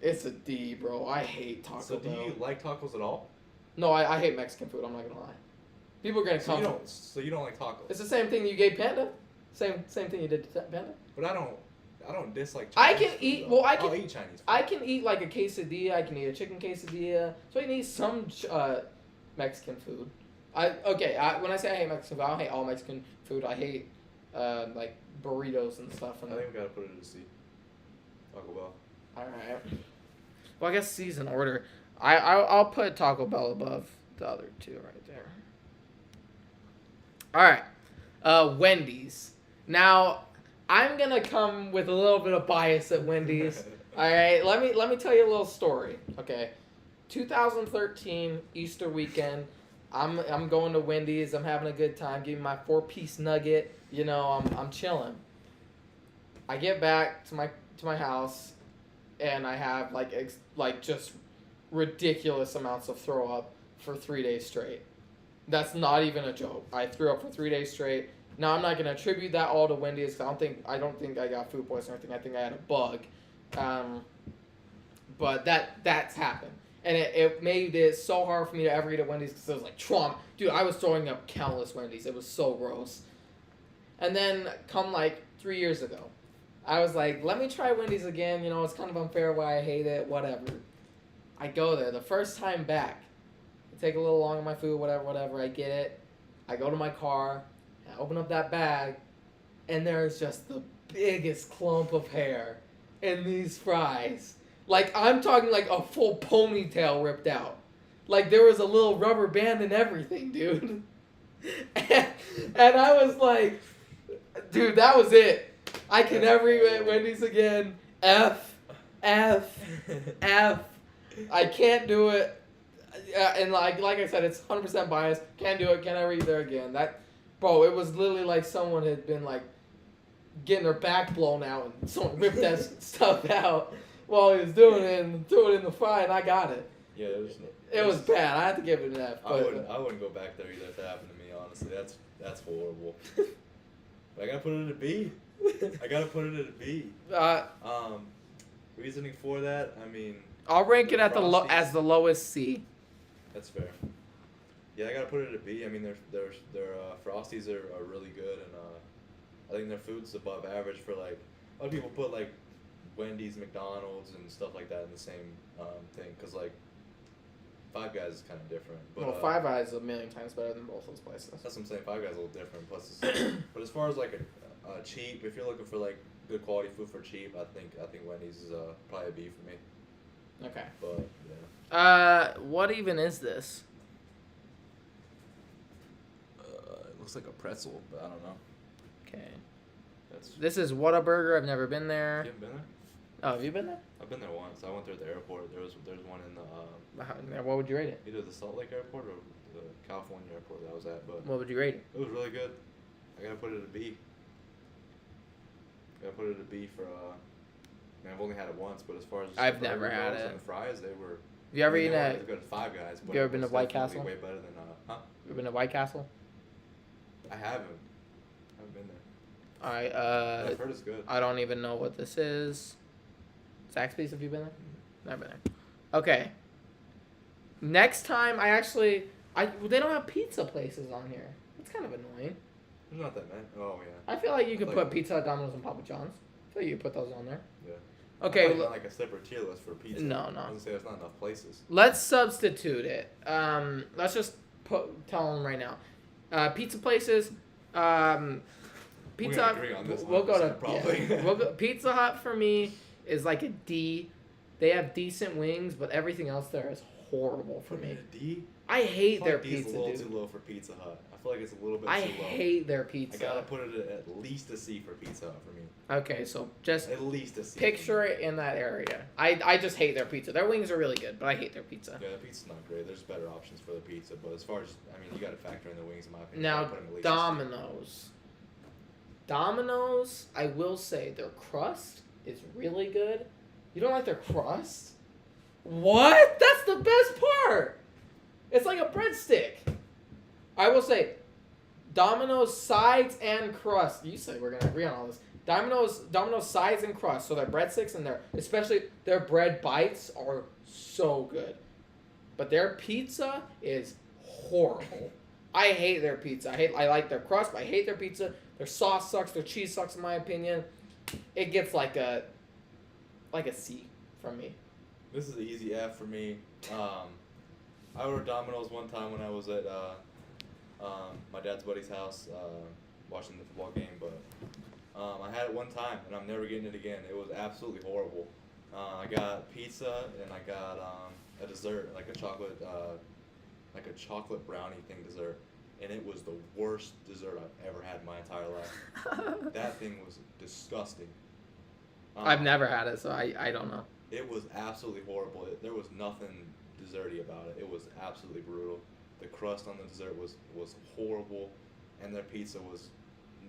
it's a D, bro. I hate Taco Bell. So do you like tacos at all? No, I hate Mexican food. I'm not gonna lie. People are gonna come. So you don't like tacos? It's the same thing you gave Panda. Same thing you did to Panda. But I don't dislike I Chinese can food, eat. though. Well, I'll eat Chinese food. I can eat like a quesadilla. I can eat a chicken quesadilla. So I can eat some Mexican food. When I say I hate Mexican food, I don't hate all Mexican food. I hate like burritos and stuff. And I think we gotta put it in C. Taco Bell. All right. Well, I guess C's in order. I'll put Taco Bell above the other two right there. All right. Wendy's. Now, I'm gonna come with a little bit of bias at Wendy's. All right. Let me tell you a little story. Okay. 2013 Easter weekend. I'm going to Wendy's. I'm having a good time. Getting my 4-piece nugget. You know, I'm chilling. I get back to my house, and I have like just ridiculous amounts of throw up for 3 days straight. That's not even a joke. I threw up for 3 days straight. Now I'm not gonna attribute that all to Wendy's because I don't think I got food poisoning or anything. I think I had a bug. But that's happened. And it made it so hard for me to ever eat at Wendy's because it was like trauma. Dude, I was throwing up countless Wendy's. It was so gross. And then come like 3 years ago, I was like, let me try Wendy's again. You know, it's kind of unfair why I hate it, whatever. I go there. The first time back, I take a little longer on my food, whatever. I get it. I go to my car. I open up that bag. And there's just the biggest clump of hair in these fries. Like, I'm talking like a full ponytail ripped out. Like, there was a little rubber band and everything, dude. And I was like, dude, that was it. I can never eat at Wendy's again. F. I can't do it. And like I said, it's 100% biased. Can't do it. Can't ever eat there again. Bro, it was literally like someone had been like getting their back blown out and someone ripped that stuff out while he was doing it and threw it in the fry, and I got it. Yeah, it was bad. I had to give it an F. I wouldn't go back there either if that happened to me. Honestly, that's horrible. But I gotta put it at a B. Reasoning for that, I mean, I'll rank it at as the lowest C. That's fair. Yeah, I gotta put it at a B. I mean, their Frosties are really good, and I think their food's above average for like a lot of people put like Wendy's, McDonald's, and stuff like that in the same thing, because like Five Guys is kind of different. But, well, Five Guys is a million times better than both those places. That's what I'm saying. Five Guys is a little different. Plus, it's, but as far as like a cheap, if you're looking for like good quality food for cheap, I think Wendy's is probably a B for me. Okay. But yeah. What even is this? It looks like a pretzel, but I don't know. Okay. This is Whataburger. I've never been there. You haven't been there? Oh, have you been there? I've been there once. I went there at the airport. There's one in the. What would you rate it? Either the Salt Lake Airport or the California airport that I was at. But what would you rate it? It was really good. I gotta put it at a B. I mean, I've only had it once, but as far as I've never had it. And the fries, they were. Have you ever eaten at? As good as Five Guys. But you ever been to White Castle? Way better than You ever been to White Castle? I haven't. I haven't been there. All right. I've heard it's good. I don't even know what this is. Zaxby's, have you been there? Never been there. Okay. Next time, they don't have pizza places on here. That's kind of annoying. There's not that many. Oh yeah. I feel like you could put Pizza Hut, Domino's, and Papa John's. I feel like you could put those on there. Yeah. Okay. Not like a separate tier list for pizza. No. I was gonna say there's not enough places. Let's substitute it. Let's just tell them right now. Pizza places. Pizza Hut. We'll go to probably. Yeah, we'll go, Pizza Hut for me is like a D. They have decent wings, but everything else there is horrible for me. A D? I hate their D's pizza, a little dude. too low for Pizza Hut. I feel like it's a little bit too low. I hate their pizza. I gotta put it at least a C for Pizza Hut for me. Okay, so just at least a C. Picture it in that area. I just hate their pizza. Their wings are really good, but I hate their pizza. Yeah, the pizza's not great. There's better options for the pizza, but as far as you gotta factor in the wings in my opinion. Now Domino's, I will say their crust is really good. You don't like their crust? What? That's the best part. It's like a breadstick. I will say, Domino's sides and crust. You say we're gonna agree on all this. Domino's sides and crust. So their breadsticks and especially their bread bites are so good. But their pizza is horrible. I hate their pizza. I like their crust, but I hate their pizza. Their sauce sucks. Their cheese sucks, in my opinion. It gets like a C from me. This is an easy F for me. I ordered Domino's one time when I was at my dad's buddy's house watching the football game, but I had it one time and I'm never getting it again. It was absolutely horrible. I got pizza and I got a dessert, like a chocolate brownie thing dessert, and it was the worst dessert I've ever had in my entire life. That thing was disgusting. I've never had it, so I don't know. It was absolutely horrible. There was nothing desserty about it. It was absolutely brutal. the crust on the dessert was horrible, and their pizza was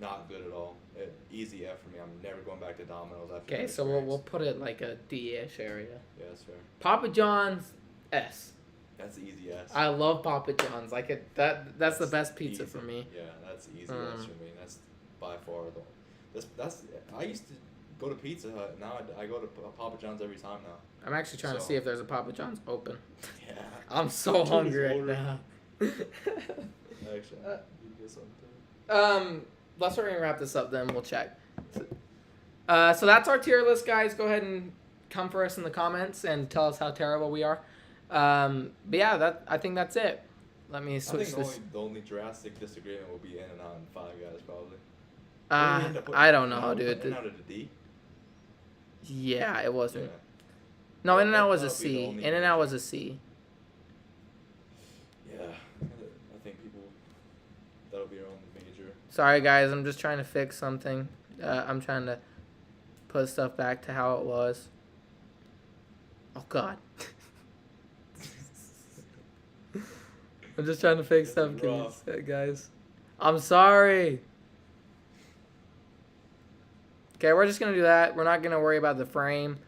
not good at all. Easy F for me. I'm never going back to Domino's after Okay, that so experience. we'll put it like a D-ish area. Yeah, that's fair. Papa John's S. That's easy S. I love Papa John's. Like that's the best pizza easy. for me. Yeah, that's easy S for me. That's by far that's I used to go to Pizza Hut. Now I go to Papa John's every time now. I'm actually trying to see if there's a Papa John's open. Yeah. I'm so hungry right now. Actually, you get something. Let's wrap this up. Then we'll check. So that's our tier list, guys. Go ahead and come for us in the comments and tell us how terrible we are. But yeah, I think that's it. Let me switch I think this. the only drastic disagreement will be In-N-Out and Five Guys probably. I don't know, dude. In-N-Out at a D? Yeah, it wasn't. Yeah. No, In-N-Out was a That'll be the C. only In-N-Out was a C. Yeah, I think that'll be our own major. Sorry, guys. I'm just trying to fix something. I'm trying to put stuff back to how it was. Oh, God. I'm just trying to fix stuff, guys. I'm sorry. Okay, we're just going to do that. We're not going to worry about the frame.